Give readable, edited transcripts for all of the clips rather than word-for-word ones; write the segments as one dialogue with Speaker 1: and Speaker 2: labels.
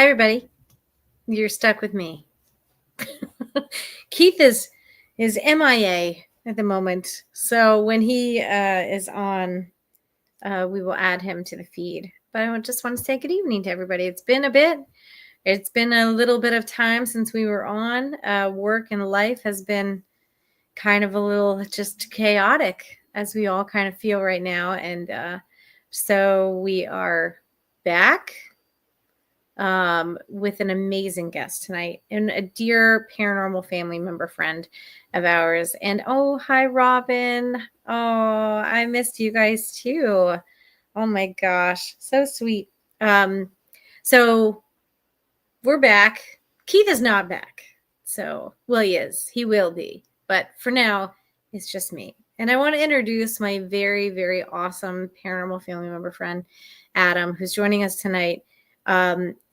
Speaker 1: everybody. You're stuck with me. Keith is MIA at the moment. So when he is on, we will add him to the feed. But I just want to say good evening to everybody. It's been a bit. It's been a little bit of time since we were on. Work and life has been kind of a little just chaotic, as we all kind of feel right now. And so we are back with an amazing guest tonight and a dear paranormal family member friend of ours. And oh, hi, Robin. Oh, I missed you guys too. Oh my gosh, so sweet. So we're back. Keith is not back. So, well, he is. He will be. But for now, it's just me. And I want to introduce my very, very awesome paranormal family member friend, Adam, who's joining us tonight.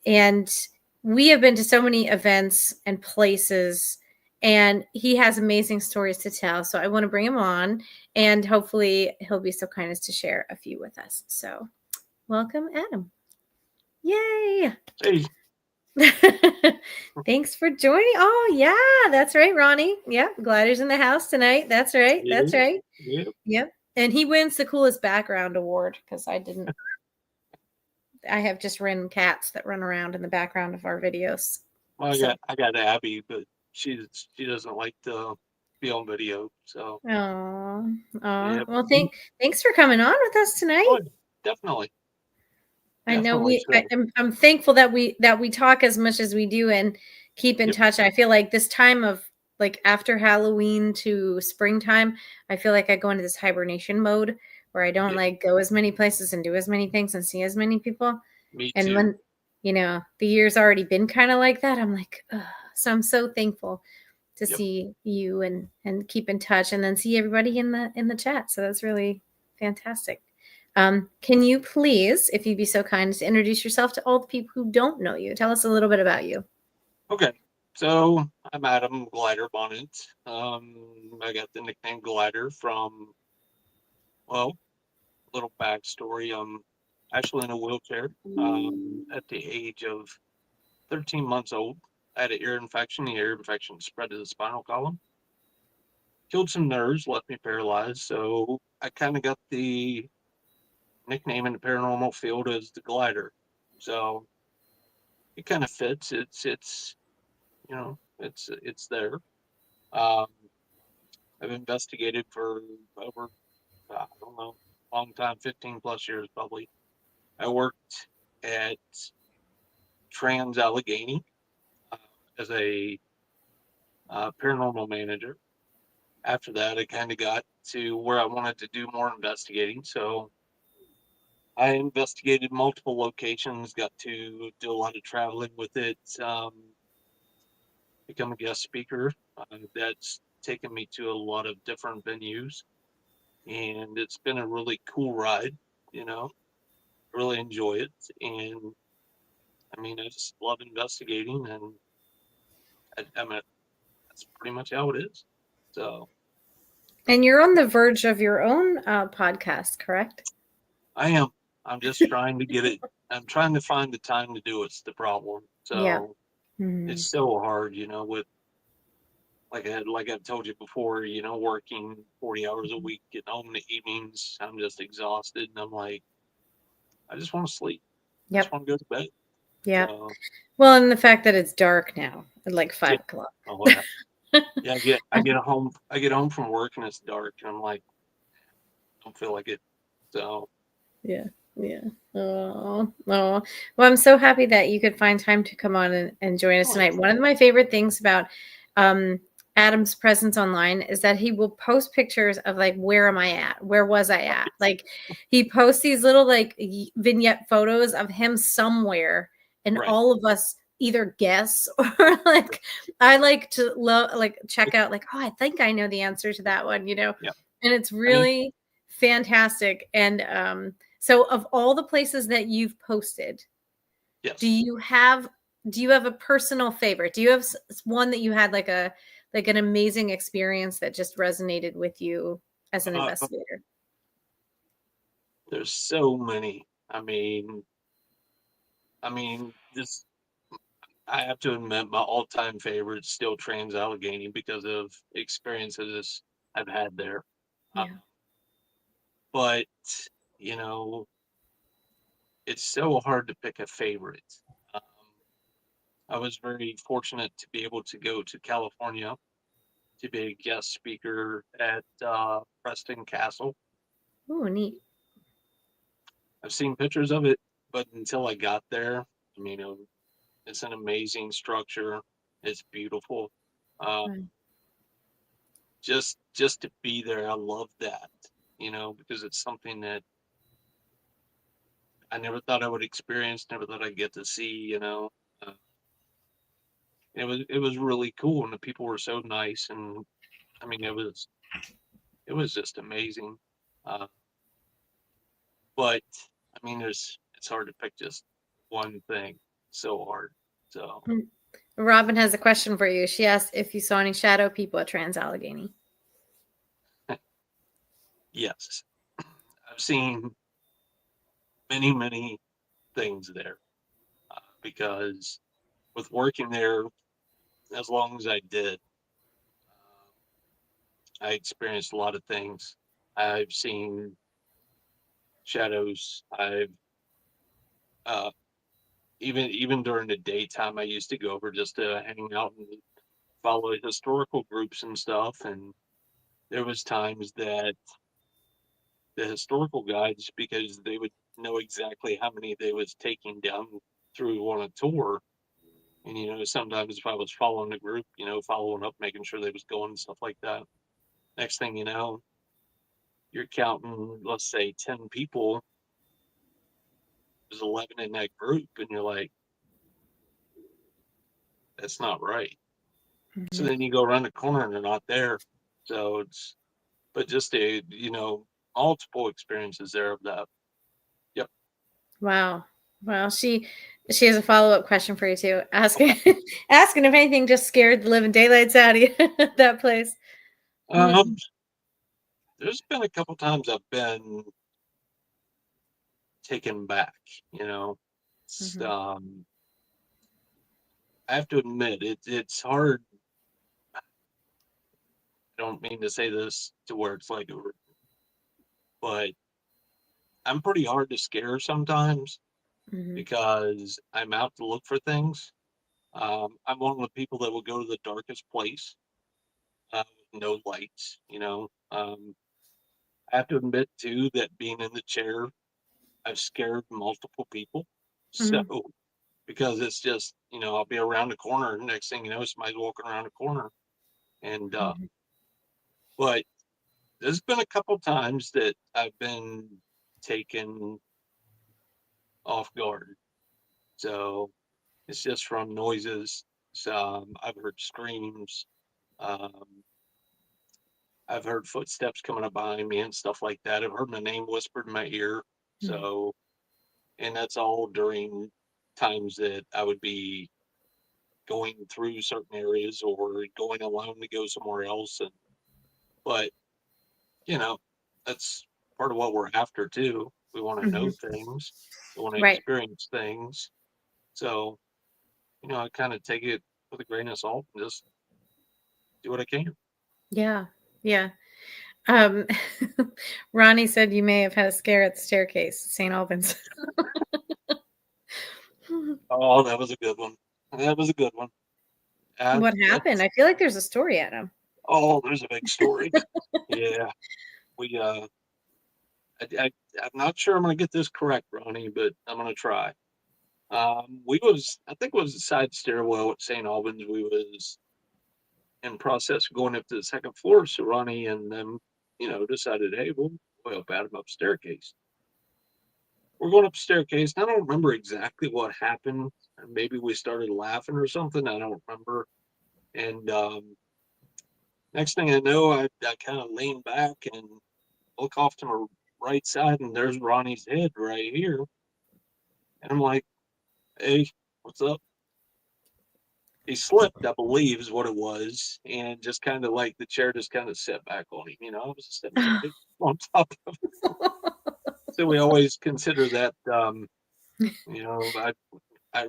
Speaker 1: And we have been to so many events and places, and he has amazing stories to tell. So I want to bring him on, and hopefully he'll be so kind as to share a few with us. So welcome, Adam. Yay.
Speaker 2: Hey.
Speaker 1: Thanks for joining. Oh, yeah, that's right, Ronnie. Yep, Glider's in the house tonight. That's right.
Speaker 2: Yeah.
Speaker 1: That's right.
Speaker 2: Yep.
Speaker 1: And he wins the coolest background award because I didn't. I have just random cats that run around in the background of our videos.
Speaker 2: Well, I got Abby, but she doesn't like to be on video. So.
Speaker 1: Oh.
Speaker 2: Yep.
Speaker 1: Well, thanks for coming on with us tonight.
Speaker 2: Oh, definitely.
Speaker 1: I know I'm thankful that we talk as much as we do and keep in touch. I feel like this time of like after Halloween to springtime, I feel like I go into this hibernation mode where I don't like go as many places and do as many things and see as many people.
Speaker 2: Me
Speaker 1: and
Speaker 2: too.
Speaker 1: When the year's already been kind of like that, I'm like, ugh. So I'm so thankful to see you and keep in touch and then see everybody in the chat. So that's really fantastic. Can you please, if you'd be so kind, to introduce yourself to all the people who don't know you? Tell us a little bit about you.
Speaker 2: Okay. So I'm Adam Glider Bonnett. I got the nickname Glider from, well, a little backstory. I'm actually in a wheelchair at the age of 13 months old. I had an ear infection. The ear infection spread to the spinal column. Killed some nerves, left me paralyzed. So I kind of got the nickname in the paranormal field as the Glider. So it kind of fits. It's there. Um, I've investigated for over I don't know, long time, 15 plus years probably. I worked at Trans Allegheny as a paranormal manager. After that, I kind of got to where I wanted to do more investigating. So I investigated multiple locations, got to do a lot of traveling with it, become a guest speaker. That's taken me to a lot of different venues, and it's been a really cool ride, really enjoy it. And I mean, I just love investigating, and I mean, that's pretty much how it is. So.
Speaker 1: And you're on the verge of your own podcast, correct?
Speaker 2: I am. I'm just trying to get it. I'm trying to find the time to do it's the problem. So it's so hard, with like I've told you before, working 40 hours a week, getting home in the evenings, I'm just exhausted, and I'm like, I just want to sleep. I just want to go to bed.
Speaker 1: Yeah. So, well, and the fact that it's dark now at like 5 o'clock.
Speaker 2: Oh, yeah. I get home from work and it's dark, and I'm like, I don't feel like it. So.
Speaker 1: Yeah. Oh. Well, I'm so happy that you could find time to come on and join us tonight. One of my favorite things about Adam's presence online is that he will post pictures of like, where am I at? Where was I at? Like he posts these little like vignette photos of him somewhere, and all of us either guess or like I like to check out like, oh, I think I know the answer to that one,
Speaker 2: Yeah.
Speaker 1: And it's really fantastic. And so of all the places that you've posted, do you have a personal favorite? Do you have one that you had like an amazing experience that just resonated with you as an investigator?
Speaker 2: There's so many. I mean, just I have to admit, my all-time favorite is still Trans Allegheny because of experiences I've had there. Uh,
Speaker 1: Yeah.
Speaker 2: but you know, it's so hard to pick a favorite. Um, I was very fortunate to be able to go to California to be a guest speaker at Preston Castle.
Speaker 1: Oh, neat.
Speaker 2: I've seen pictures of it, but until I got there, I mean, it's an amazing structure. It's beautiful. Um,
Speaker 1: Right.
Speaker 2: just to be there, I love that. Because it's something that I never thought I would experience, never thought I'd get to see. Uh, it was really cool, and the people were so nice, and I mean, it was just amazing. Uh, but I mean, it's hard to pick just one thing. So hard. So
Speaker 1: Mm. Robin has a question for you. She asked if you saw any shadow people at Trans Allegheny.
Speaker 2: yes, I've seen many, many things there because with working there as long as I did, I experienced a lot of things. I've seen shadows. I've uh, even during the daytime, I used to go over just to hang out and follow historical groups and stuff. And there was times that the historical guides, because they would know exactly how many they was taking down through on a tour. And sometimes if I was following the group, following up, making sure they was going and stuff like that. Next thing you know, you're counting, let's say, 10 people. There's 11 in that group, and you're like, that's not right. So
Speaker 1: Mhm.
Speaker 2: then you go around the corner and they're not there. So but just multiple experiences there of that. Yep.
Speaker 1: Wow. Well, she has a follow up question for you too. Asking
Speaker 2: Okay.
Speaker 1: asking if anything just scared the living daylights out of you at that place.
Speaker 2: Um, there's been a couple times I've been taken back, you know. It's,
Speaker 1: Mm-hmm.
Speaker 2: I have to admit, it's hard. I don't mean to say this to where it's like, but I'm pretty hard to scare sometimes
Speaker 1: Hmm.
Speaker 2: because I'm out to look for things. I'm one of the people that will go to the darkest place with no lights. I have to admit too that being in the chair, I've scared multiple people. So
Speaker 1: Hmm.
Speaker 2: because it's just I'll be around the corner, and next thing you know, somebody's walking around the corner, and
Speaker 1: Hmm.
Speaker 2: but there's been a couple times that I've been taken off guard. So it's just from noises. I've heard screams. Um, I've heard footsteps coming up behind me and stuff like that. I've heard my name whispered in my ear.
Speaker 1: Hmm.
Speaker 2: So, and that's all during times that I would be going through certain areas or going alone to go somewhere else. But, you know, that's part of what we're after too. We want to know
Speaker 1: Hmm.
Speaker 2: things, we want to
Speaker 1: Right.
Speaker 2: experience things. So, I kind of take it with a grain of salt and just do what I can.
Speaker 1: Yeah. Yeah. Um, Ronnie said you may have had a scare at the staircase, St. Albans.
Speaker 2: Oh, that was a good one. That was a good one.
Speaker 1: What happened?
Speaker 2: That's
Speaker 1: I feel like there's a story at him.
Speaker 2: Oh, there's a big story. Yeah, we I'm not sure I'm gonna get this correct, Ronnie, but I'm gonna try. I think it was the side stairwell at St. Albans. We was in process of going up to the second floor, so Ronnie and them, decided, hey, we'll help Adam up staircase. We're going up staircase, and I don't remember exactly what happened. Maybe we started laughing or something. I don't remember. And next thing I know, I kind of lean back and look off to my right side, and there's Ronnie's head right here. And I'm like, hey, what's up? He slipped, I believe, is what it was, and just kind of like the chair just kind of set back on him. I was just sitting right on top of it. So we always consider that, you know, I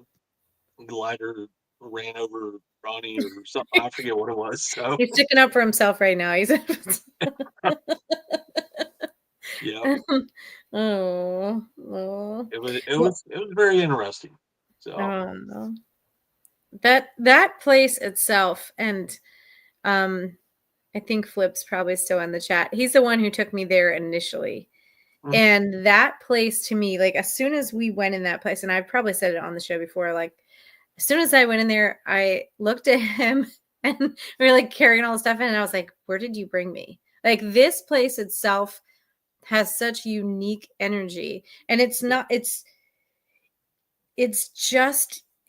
Speaker 2: glider ran over Ronnie or something. I forget what it was. So
Speaker 1: He's sticking up for himself right now. He's
Speaker 2: yeah,
Speaker 1: oh, oh, well,
Speaker 2: it was very interesting. So
Speaker 1: oh no. That place itself, and um, I think Flip's probably still in the chat. He's the one who took me there initially.
Speaker 2: mhm,
Speaker 1: And that place to me, like as soon as we went in that place, and I've probably said it on the show before, like as soon as I went in there, I looked at him and we were like carrying all the stuff in, and I was like, where did you bring me? Like this place itself has such unique energy. And
Speaker 2: yeah,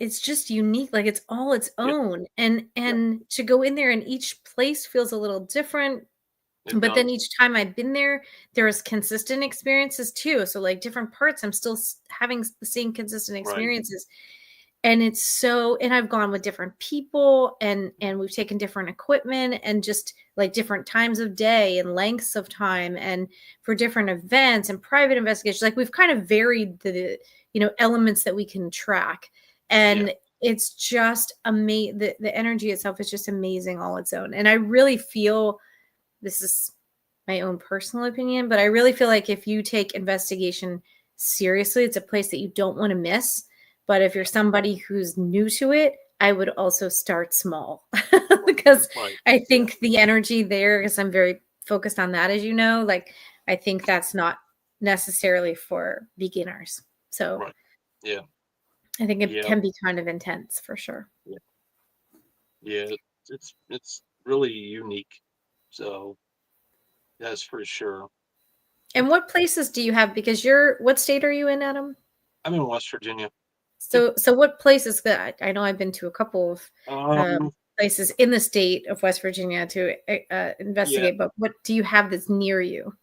Speaker 1: it's just unique, like it's all its
Speaker 2: yeah,
Speaker 1: own. And
Speaker 2: yeah,
Speaker 1: to go in there and each place feels a little different,
Speaker 2: it
Speaker 1: but then
Speaker 2: does.
Speaker 1: each time I've been there was consistent experiences too. So like different parts, I'm still having the same consistent
Speaker 2: Right.
Speaker 1: experiences. And it's so, and I've gone with different people, and we've taken different equipment, and just like different times of day and lengths of time, and for different events and private investigations, like we've kind of varied the elements that we can track.
Speaker 2: Yeah.
Speaker 1: And it's just amazing. The energy itself is just amazing all its own. And I really feel, this is my own personal opinion, but I really feel like if you take investigation seriously, it's a place that you don't want to miss. But if you're somebody who's new to it, I would also start small because
Speaker 2: Right.
Speaker 1: I
Speaker 2: Yeah.
Speaker 1: think the energy there, because I'm very focused on that, as you know, like I think that's not necessarily for beginners. So
Speaker 2: Right. Yeah.
Speaker 1: I think it
Speaker 2: Yeah.
Speaker 1: can be kind of intense for sure.
Speaker 2: Yeah. Yeah. It's really unique. So that's for sure.
Speaker 1: And what places do you have? Because what state are you in, Adam?
Speaker 2: I'm in West Virginia.
Speaker 1: So what places that I know I've been to a couple of
Speaker 2: Um,
Speaker 1: places in the state of West Virginia to
Speaker 2: yeah,
Speaker 1: investigate, but what do you have that's near you?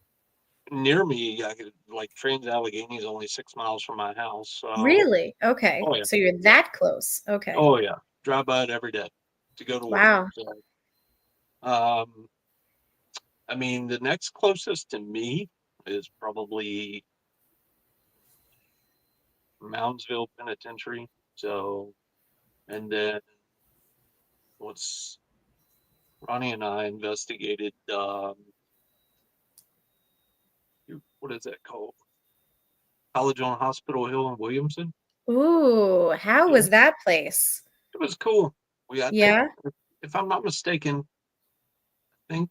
Speaker 2: near me, I could like Trans Allegheny is only 6 miles from my house. So,
Speaker 1: Really? Okay.
Speaker 2: oh yeah,
Speaker 1: So you're
Speaker 2: yeah,
Speaker 1: that close. Okay.
Speaker 2: oh yeah, drive by it every day to go to work.
Speaker 1: Wow.
Speaker 2: So, um, I mean, the next closest to me is probably Moundsville Penitentiary. So, and then what's Ronnie and I investigated, what is that called? College on Hospital Hill in Williamson.
Speaker 1: Ooh, how
Speaker 2: Yeah,
Speaker 1: was that place?
Speaker 2: it was cool. I think,
Speaker 1: Yeah.
Speaker 2: if I'm not mistaken, I think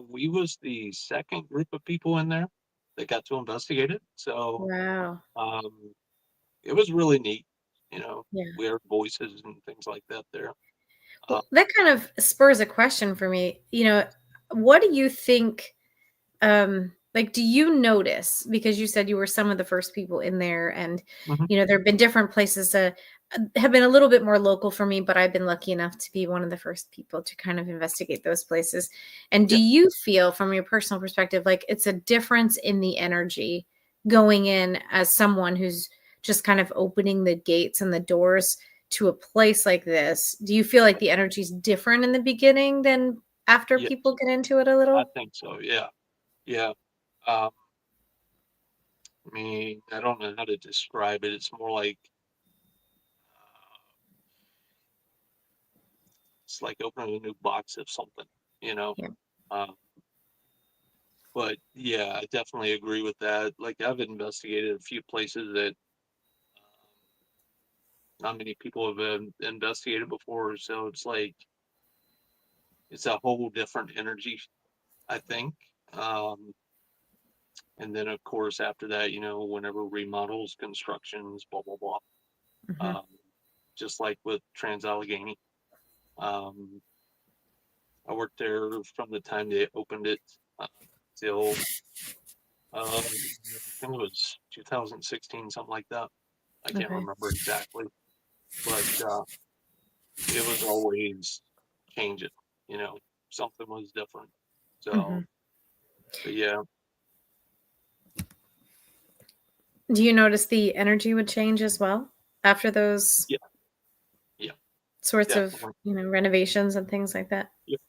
Speaker 2: we was the second group of people in there that got to investigate it. So
Speaker 1: Wow.
Speaker 2: um, it was really neat. You know,
Speaker 1: Yeah.
Speaker 2: we heard voices and things like that there. Uh,
Speaker 1: Well, that kind of spurs a question for me. What do you think? Like, do you notice, because you said you were some of the first people in there, and
Speaker 2: mhm.
Speaker 1: there have been different places that have been a little bit more local for me, but I've been lucky enough to be one of the first people to kind of investigate those places. And do
Speaker 2: Yeah,
Speaker 1: you feel, from your personal perspective, like it's a difference in the energy going in as someone who's just kind of opening the gates and the doors to a place like this? Do you feel like the energy is different in the beginning than after
Speaker 2: yes,
Speaker 1: people get into it a
Speaker 2: I
Speaker 1: little?
Speaker 2: think so. Yeah, yeah. Um, I mean, I don't know how to describe it. It's more like it's like opening a new box of something, you know.
Speaker 1: Yeah.
Speaker 2: Um, but yeah, I definitely agree with that. Like I've investigated a few places that not many people have investigated before, so it's like it's a whole different energy, I think. Um, and then of course after that, whenever remodels, constructions, blah blah blah.
Speaker 1: Mhm.
Speaker 2: Um, just like with Trans Allegheny, um, I worked there from the time they opened it till I think it was 2016, something like that. I can't
Speaker 1: Okay.
Speaker 2: remember exactly, but it was always changing. You know, something was different. So,
Speaker 1: Mhm.
Speaker 2: but yeah,
Speaker 1: Do you notice the energy would change as well after those
Speaker 2: yeah, yeah,
Speaker 1: sorts of,
Speaker 2: definitely.
Speaker 1: renovations and things like that?
Speaker 2: Yep,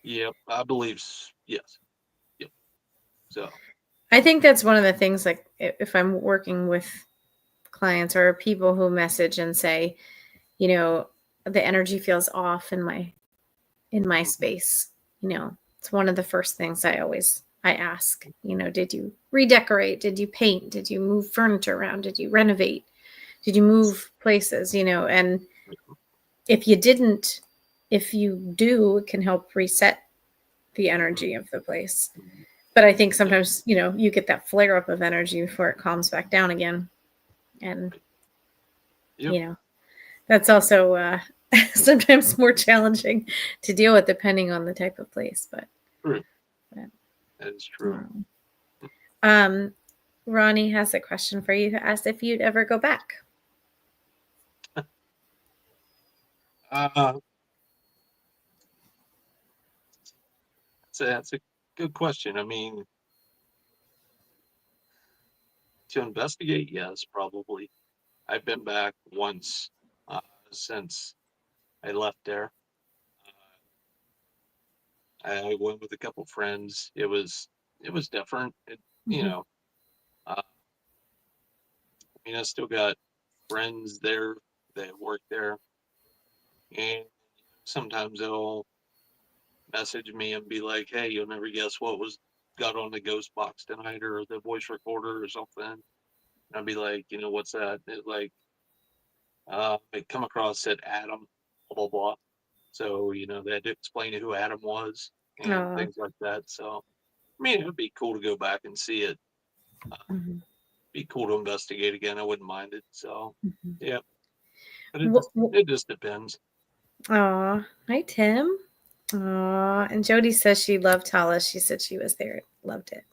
Speaker 2: yep. I believe yes. Yep. So,
Speaker 1: I think that's one of the things, like if I'm working with clients or people who message and say, you know, the energy feels off in my
Speaker 2: Mhm.
Speaker 1: space. It's one of the first things I ask. Did you redecorate? Did you paint? Did you move furniture around? Did you renovate? Did you move places? And if you didn't, if you do, it can help reset the energy of the place. But I think
Speaker 2: Yep.
Speaker 1: sometimes, you get that flare up of energy before it calms back down again. And,
Speaker 2: Yep.
Speaker 1: you know, that's also sometimes more challenging to deal with depending on the type of place.
Speaker 2: True.
Speaker 1: But
Speaker 2: That is true.
Speaker 1: um, um, Ronnie has a question for you who asked if you'd ever go back.
Speaker 2: Uh, that's a good question. I mean, to investigate, yes, probably. I've been back once since I left there. I went with a couple friends. It was different. You
Speaker 1: Mm-hmm.
Speaker 2: know, I mean, I still got friends there that work there, and sometimes they'll message me and be like, "Hey, you'll never guess what was got on the ghost box tonight, or the voice recorder, or something." And I'd be like, "What's that?" It come across said Adam, blah blah blah. So they had to explain who Adam was and
Speaker 1: Oh,
Speaker 2: things like that. So I mean, it would be cool to go back and see it. Uh,
Speaker 1: mm-hmm.
Speaker 2: be cool to investigate again. I wouldn't mind it. So
Speaker 1: Mm-hmm.
Speaker 2: yeah, but it just depends.
Speaker 1: Aw, hi Tim. Aw, and Jody says she loved Tallis. She said she was there, loved it.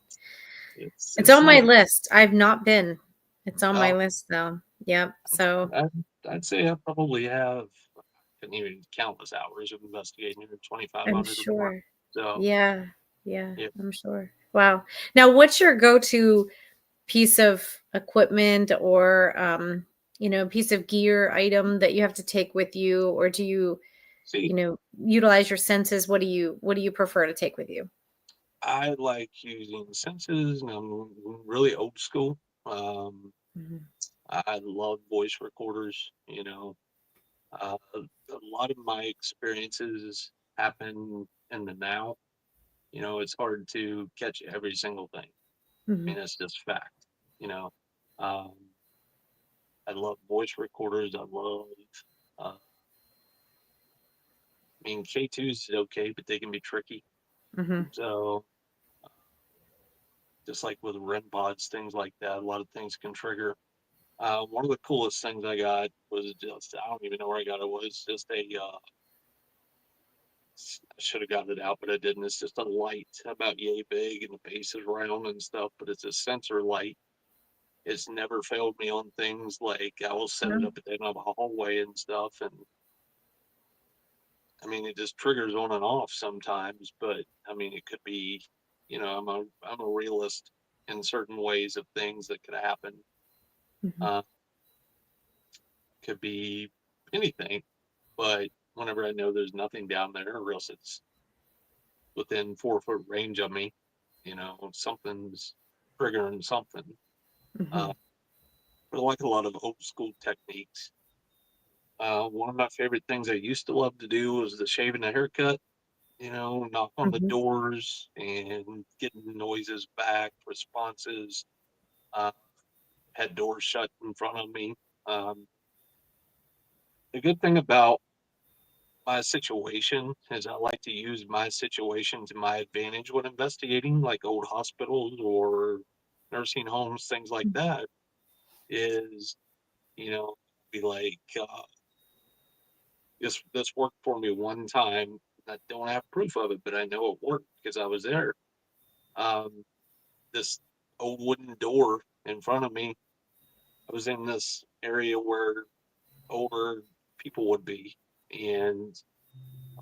Speaker 2: It's
Speaker 1: It's
Speaker 2: it's
Speaker 1: on my
Speaker 2: nice.
Speaker 1: list. I've not been. It's on my
Speaker 2: Uh,
Speaker 1: list though. Yep. So
Speaker 2: I'd, I'd say I probably have, I couldn't even countless hours of investigating it,
Speaker 1: I'm
Speaker 2: 2,500 or more.
Speaker 1: sure.
Speaker 2: So
Speaker 1: Yeah. Yeah.
Speaker 2: yeah.
Speaker 1: I'm sure. Wow. Now, what's your go-to piece of equipment or piece of gear item that you have to take with you, or do you
Speaker 2: See,
Speaker 1: utilize your senses? What do you prefer to take with you?
Speaker 2: I like using senses, and I'm really old school. Um,
Speaker 1: Mhm.
Speaker 2: I love voice recorders. A lot of my experiences happen in the now. It's hard to catch every single thing. I
Speaker 1: Mhm.
Speaker 2: mean, it's just fact. You know, um, I love voice recorders. I love, I mean, K2s is okay, but they can be tricky.
Speaker 1: Mhm.
Speaker 2: So, just like with REM pods, things like that, a lot of things can trigger. One of the coolest things I got was just, I don't even know where I got it, was just I should have gotten it out, but I didn't. It's just a light about yay big and the base is round and stuff, but it's a sensor light. It's never failed me on things like I will set it
Speaker 1: No.
Speaker 2: up at the end of a hallway and stuff. And I mean, it just triggers on and off sometimes, but I mean, it could be, I'm a realist in certain ways of things that could happen.
Speaker 1: Mhm.
Speaker 2: Uh, could be anything, but whenever I know there's nothing down there, or else it's within 4 foot range of me, something's triggering something. Uh,
Speaker 1: Mhm.
Speaker 2: but I like a lot of old school techniques. One of my favorite things I used to love to do was the shaving a haircut, knock on the
Speaker 1: Mhm.
Speaker 2: doors and getting noises back, responses, uh, had doors shut in front of me. Um, the good thing about my situation is I like to use my situation to my advantage when investigating, like old hospitals or nursing homes, things like that. Is be like, this worked for me one time. I don't have proof of it, but I know it worked because I was there. Um, this old wooden door in front of me. I was in this area where older people would be, and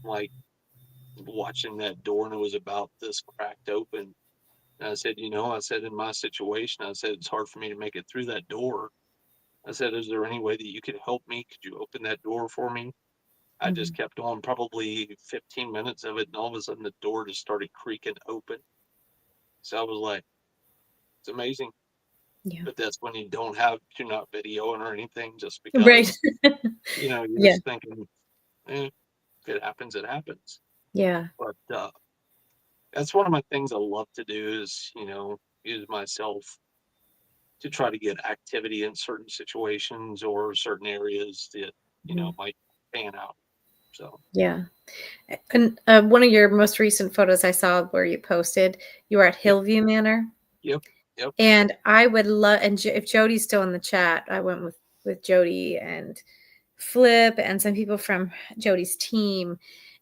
Speaker 2: I'm like watching that door, and it was about this cracked open. And I said, I said, in my situation, I said, it's hard for me to make it through that door. I said, is there any way that you could help me? Could you open that door for me? I just
Speaker 1: Mhm.
Speaker 2: kept on probably 15 minutes of it, and all of a sudden the door just started creaking open. So I was like, it's amazing.
Speaker 1: Yeah.
Speaker 2: but that's when you don't have do not video or anything, just
Speaker 1: Right.
Speaker 2: because you're
Speaker 1: Yeah.
Speaker 2: just thinking, if it happens, it happens.
Speaker 1: Yeah.
Speaker 2: But that's one of my things I love to do is use myself to try to get activity in certain situations or certain areas that
Speaker 1: Mhm.
Speaker 2: might pan out. So
Speaker 1: Yeah. And one of your most recent photos I saw where you posted, you were at
Speaker 2: yep,
Speaker 1: Hillview Manor.
Speaker 2: yep, yep.
Speaker 1: And I would love, and if Jody's still in the chat, I went with Jody and Flip and some people from Jody's team,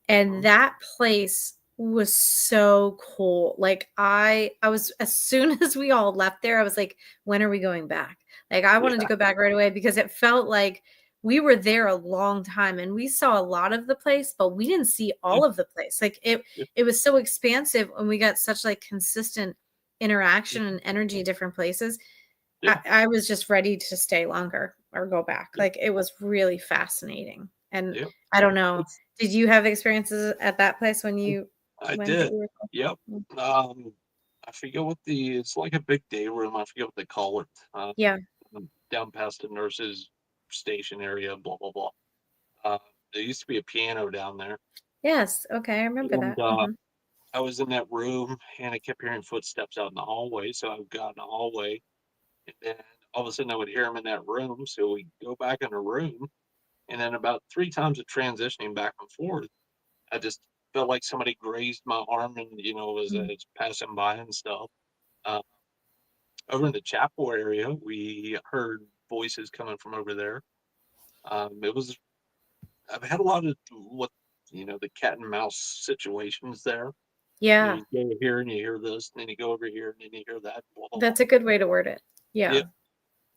Speaker 1: and
Speaker 2: Mhm.
Speaker 1: that place was so cool. Like I was as soon as we all left there, I was like, when are we going back? Like I wanted to
Speaker 2: Yeah,
Speaker 1: go back right away because it felt like we were there a long time and we saw a lot of the place, but we didn't see
Speaker 2: yeah,
Speaker 1: all of the place. Like
Speaker 2: yeah,
Speaker 1: it was so expansive and we got such like consistent interaction
Speaker 2: mhm,
Speaker 1: and energy different places.
Speaker 2: yeah,
Speaker 1: I was just ready to stay longer or go back.
Speaker 2: yeah,
Speaker 1: Like it was really fascinating. And
Speaker 2: yeah.
Speaker 1: I don't know,
Speaker 2: It's
Speaker 1: did you have experiences at that place when you
Speaker 2: I
Speaker 1: went that
Speaker 2: did.
Speaker 1: you were
Speaker 2: Yep.
Speaker 1: mm,
Speaker 2: I forget what it's like a big day room. I forget what they call it.
Speaker 1: yeah.
Speaker 2: Down past the nurses station area, blah blah blah. Uh, there used to be a piano down there,
Speaker 1: Yes. Okay. I remember
Speaker 2: and
Speaker 1: that. Mhm.
Speaker 2: I was in that room, and I kept hearing footsteps out in the hallway. So I got in the hallway, and then all of a sudden I would hear them in that room. So we go back in the room, and then about three times of transitioning back and forth, I just felt like somebody grazed my arm, and as I
Speaker 1: Mm.
Speaker 2: was passing by and stuff. Uh, Over in the chapel area, we heard voices coming from over there. It was I've had a lot of what the cat and mouse situations there.
Speaker 1: Yeah.
Speaker 2: You go here and you hear this, and then you go over here and then you hear that, blah blah blah.
Speaker 1: That's a good way to word it.
Speaker 2: Yeah.
Speaker 1: Yeah.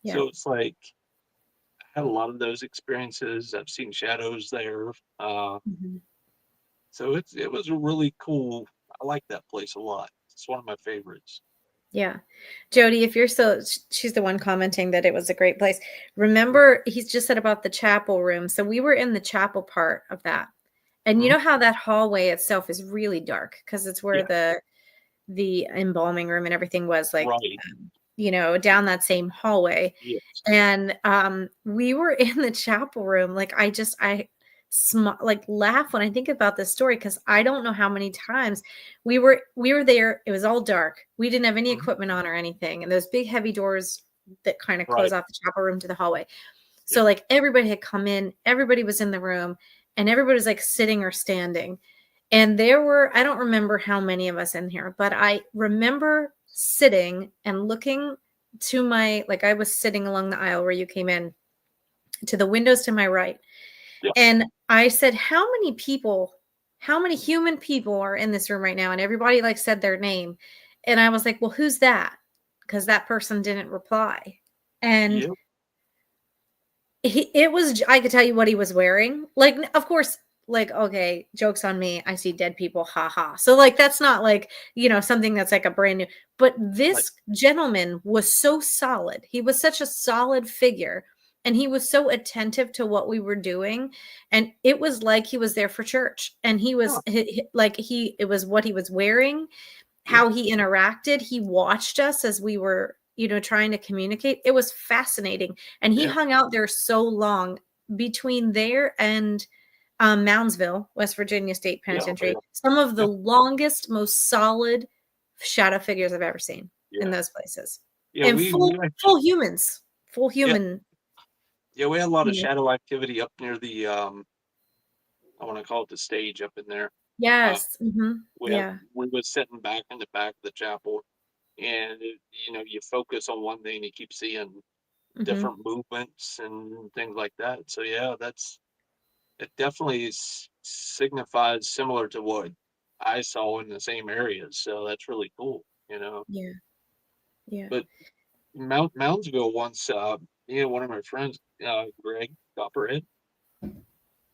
Speaker 1: Yeah.
Speaker 2: So it's like I had a lot of those experiences. I've seen shadows there.
Speaker 1: Mhm.
Speaker 2: So it was a really cool. I like that place a lot. It's one of my favorites.
Speaker 1: Yeah. Jody, if you're still, she's the one commenting that it was a great place. Remember, he's just said about the chapel room. So we were in the chapel part of that. And you
Speaker 2: Mhm.
Speaker 1: know how that hallway itself is really dark because it's where
Speaker 2: Yeah.
Speaker 1: the embalming room and everything was like,
Speaker 2: Right.
Speaker 1: down that same hallway.
Speaker 2: Yes.
Speaker 1: And we were in the chapel room. Like like laugh when I think about this story because I don't know how many times we were there. It was all dark. We didn't have any
Speaker 2: Mhm.
Speaker 1: equipment on or anything, and those big heavy doors that kind of close
Speaker 2: Right.
Speaker 1: off the chapel room to the hallway.
Speaker 2: Yeah.
Speaker 1: So like everybody had come in, everybody was in the room, and everybody was like sitting or standing. And there were, I don't remember how many of us in here, but I remember sitting and looking to my, like I was sitting along the aisle where you came in to the windows to my right.
Speaker 2: Yeah.
Speaker 1: And I said, how many human people are in this room right now? And everybody like said their name. And I was like, well, who's that? Because that person didn't reply. And
Speaker 2: Yeah.
Speaker 1: it was, I could tell you what he was wearing. Like, of course, like, okay, joke's on me. I see dead people. Ha ha. So, like, that's not like, something that's like a brand new, but
Speaker 2: Right.
Speaker 1: this gentleman was so solid. He was such a solid figure and he was so attentive to what we were doing. And it was like he was there for church. And he
Speaker 2: Huh.
Speaker 1: was it was what he was wearing,
Speaker 2: Yeah.
Speaker 1: how he interacted. He watched us as we were, trying to communicate. It was fascinating. And he
Speaker 2: Yeah.
Speaker 1: hung out there so long between there and Moundsville, West Virginia State
Speaker 2: Yeah. Oh,
Speaker 1: Penitentiary.
Speaker 2: yeah.
Speaker 1: Some of the
Speaker 2: Yeah.
Speaker 1: longest, most solid shadow figures I've ever seen in
Speaker 2: Yeah.
Speaker 1: those places.
Speaker 2: Yeah.
Speaker 1: And
Speaker 2: We
Speaker 1: full humans, full
Speaker 2: yeah.
Speaker 1: human.
Speaker 2: Yeah. We had a lot of
Speaker 1: You know.
Speaker 2: shadow activity up near the I want to call it the stage up in there. Uh,
Speaker 1: Yes.
Speaker 2: we have
Speaker 1: Yeah.
Speaker 2: we was sitting back in the back of the chapel, and you focus on one thing, you keep seeing
Speaker 1: hmm
Speaker 2: different movements and things like that. So yeah, it definitely signifies similar to what I saw in the same areas. So that's really cool.
Speaker 1: Yeah. Yeah.
Speaker 2: But Moundsville once, one of my friends, Greg Copperhead,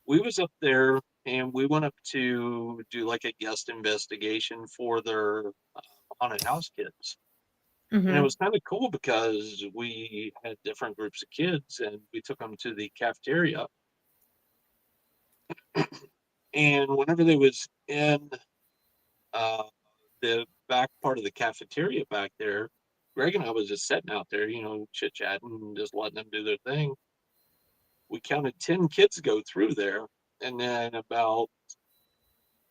Speaker 2: we was up there and we went up to do like a guest investigation for their haunted house kids. And it
Speaker 1: hmm
Speaker 2: was kind of cool because we had different groups of kids and we took them to the cafeteria. And whenever they was in uh, the back part of the cafeteria back there, Greg and I was just sitting out there, chit chatting and just letting them do their thing. We counted 10 kids go through there, and then about,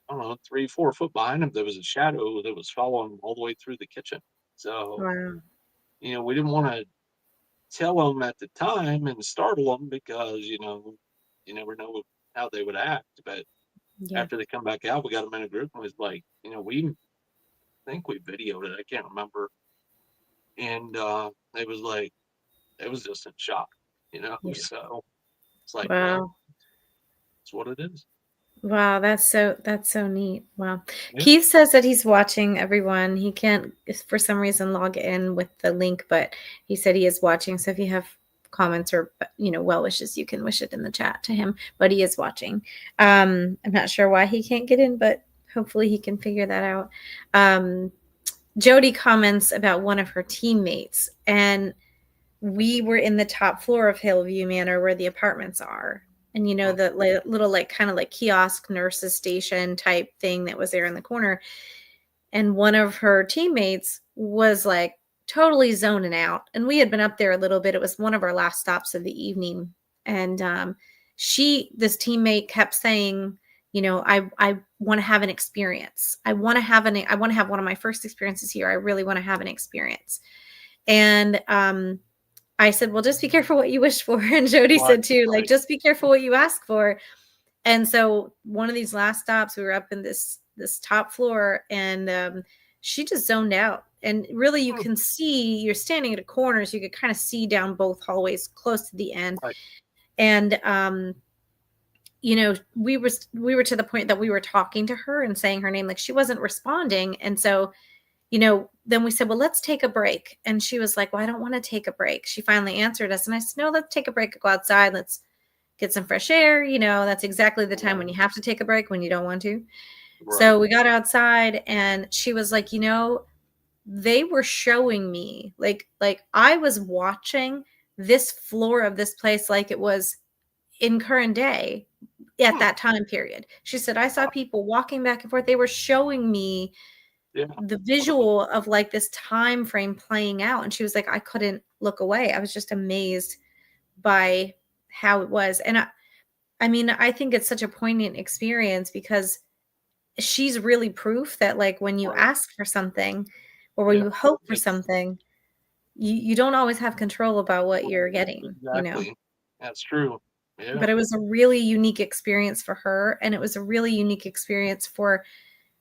Speaker 2: I don't know, 3, 4 foot behind them, there was a shadow that was following them all the way through the kitchen. So,
Speaker 1: Wow.
Speaker 2: we didn't want to tell them at the time and startle them because, you never know how they would act. But
Speaker 1: Yeah.
Speaker 2: after they come back out, we got them in a group and was like, we think we videoed it. I can't remember. And it was like, it was just in shock,
Speaker 1: Yeah.
Speaker 2: so it's like, well,
Speaker 1: Wow.
Speaker 2: it's what it is.
Speaker 1: Wow, that's so neat. Wow.
Speaker 2: Yeah.
Speaker 1: Keith says that he's watching everyone. He can't for some reason log in with the link, but he said he is watching. So if you have comments or well wishes, you can wish it in the chat to him. But he is watching. I'm not sure why he can't get in, but hopefully he can figure that out. Jody comments about one of her teammates, and we were in the top floor of Hillview Manor where the apartments are. And
Speaker 2: Mm.
Speaker 1: the little like kind of like kiosk nurses station type thing that was there in the corner. And one of her teammates was like totally zoning out. And we had been up there a little bit. It was one of our last stops of the evening. And this teammate kept saying, I want to have an experience. I want to have one of my first experiences here. I really want to have an experience. And I said, well, just be careful what you wish for. And Jody
Speaker 2: Right,
Speaker 1: said too, like,
Speaker 2: right.
Speaker 1: just be careful what you ask for. And so one of these last stops, we were up in this top floor, and she just zoned out. And really, you
Speaker 2: Mm.
Speaker 1: can see, you're standing at a corner, so you could kind of see down both hallways close to the end.
Speaker 2: Right.
Speaker 1: And we were to the point that we were talking to her and saying her name, like she wasn't responding. And so then we said, well, let's take a break. And she was like, well, I don't want to take a break. She finally answered us. And I said, no, let's take a break, go outside. Let's get some fresh air. That's exactly the time when you have to take a break when you don't want to.
Speaker 2: Right.
Speaker 1: So we got outside, and she was like, they were showing me like I was watching this floor of this place like it was in current day at
Speaker 2: Mm.
Speaker 1: that time period. She said, I saw
Speaker 2: Wow.
Speaker 1: people walking back and forth. They were showing me
Speaker 2: Yeah.
Speaker 1: the
Speaker 2: One of the,
Speaker 1: visual of like this time frame playing out. And she was like, I couldn't look away. I was just amazed by how it was. And I mean, I think it's such a poignant experience because she's really proof that like when you
Speaker 2: right.
Speaker 1: ask for something or when
Speaker 2: Yeah.
Speaker 1: you hope for
Speaker 2: It's
Speaker 1: something, you don't always have control about what you're getting.
Speaker 2: exactly. That's true. Yeah.
Speaker 1: But it was a really unique experience for her. And it was a really unique experience for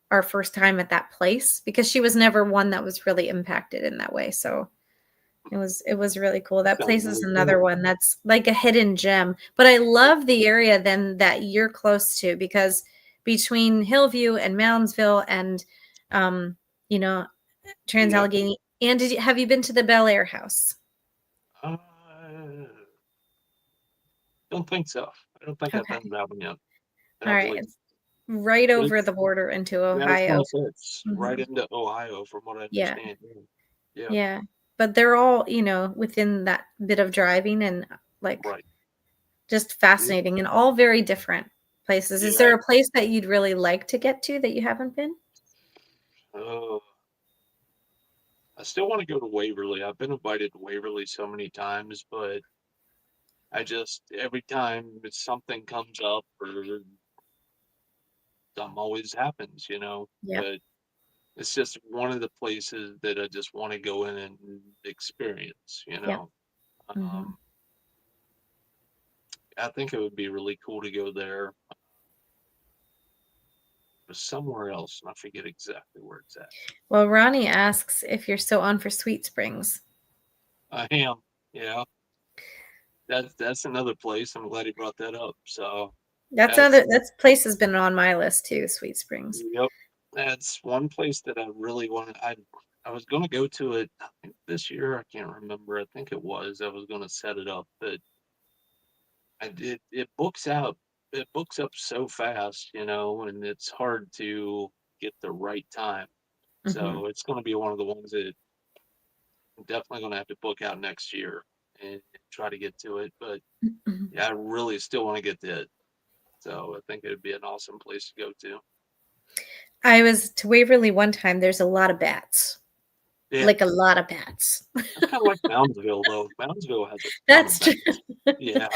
Speaker 1: our first time at that place because she was never one that was really impacted in that way. So it was really cool. That
Speaker 2: Sounds
Speaker 1: place is
Speaker 2: really
Speaker 1: another
Speaker 2: cool.
Speaker 1: one that's like a hidden gem. But I love the area then that you're close to because between Hillview and Moundsville and um, you know, Trans
Speaker 2: Yeah.
Speaker 1: Allegheny. And have you been to the Bel Air house?
Speaker 2: Uh, don't think so. I don't think I've
Speaker 1: Okay.
Speaker 2: been to that one yet. I
Speaker 1: All
Speaker 2: don't
Speaker 1: right.
Speaker 2: believe.
Speaker 1: It's right
Speaker 2: But
Speaker 1: over
Speaker 2: it's,
Speaker 1: the border into
Speaker 2: yeah, I was going
Speaker 1: Ohio.
Speaker 2: to say it's right
Speaker 1: Mhm.
Speaker 2: into Ohio from what I
Speaker 1: Yeah.
Speaker 2: understand. Yeah.
Speaker 1: Yeah. But they're all, within that bit of driving and like
Speaker 2: Right.
Speaker 1: just
Speaker 2: Yeah.
Speaker 1: fascinating and all very different places. Is there
Speaker 2: Yeah.
Speaker 1: a place that you'd really like to get to that you haven't been?
Speaker 2: Uh, I still want to go to Waverly. I've been invited to Waverly so many times, but I just every time something comes up or something always happens,
Speaker 1: Yep.
Speaker 2: But it's just one of the places that I just want to go in and experience.
Speaker 1: Yep. Hmm.
Speaker 2: Um, I think it would be really cool to go there, but somewhere else, and I forget exactly where it's at.
Speaker 1: Well, Ronnie asks if you're still on for Sweet Springs.
Speaker 2: I am, yeah. That's another place. I'm glad he brought that up. So that's
Speaker 1: That place has been on my list too, Sweet Springs.
Speaker 2: yep. That's one place that I really wanted. I was going to go to it. I think this year. I can't remember. I think it was. I was going to set it up, but I did. It books out. It books up so fast, and it's hard to get the right time.
Speaker 1: Hmm.
Speaker 2: So it's going to be one of the ones that I'm definitely going to have to book out next year and try to get to it. But yeah, I really still want to get to it. So I think it'd be an awesome place to go to.
Speaker 1: I was to Waverly one time. There's a lot of bats.
Speaker 2: Yeah,
Speaker 1: like a lot of bats.
Speaker 2: that's kind of like Moundsville, though. Moundsville has a ton of
Speaker 1: That's true.
Speaker 2: bats. Yeah.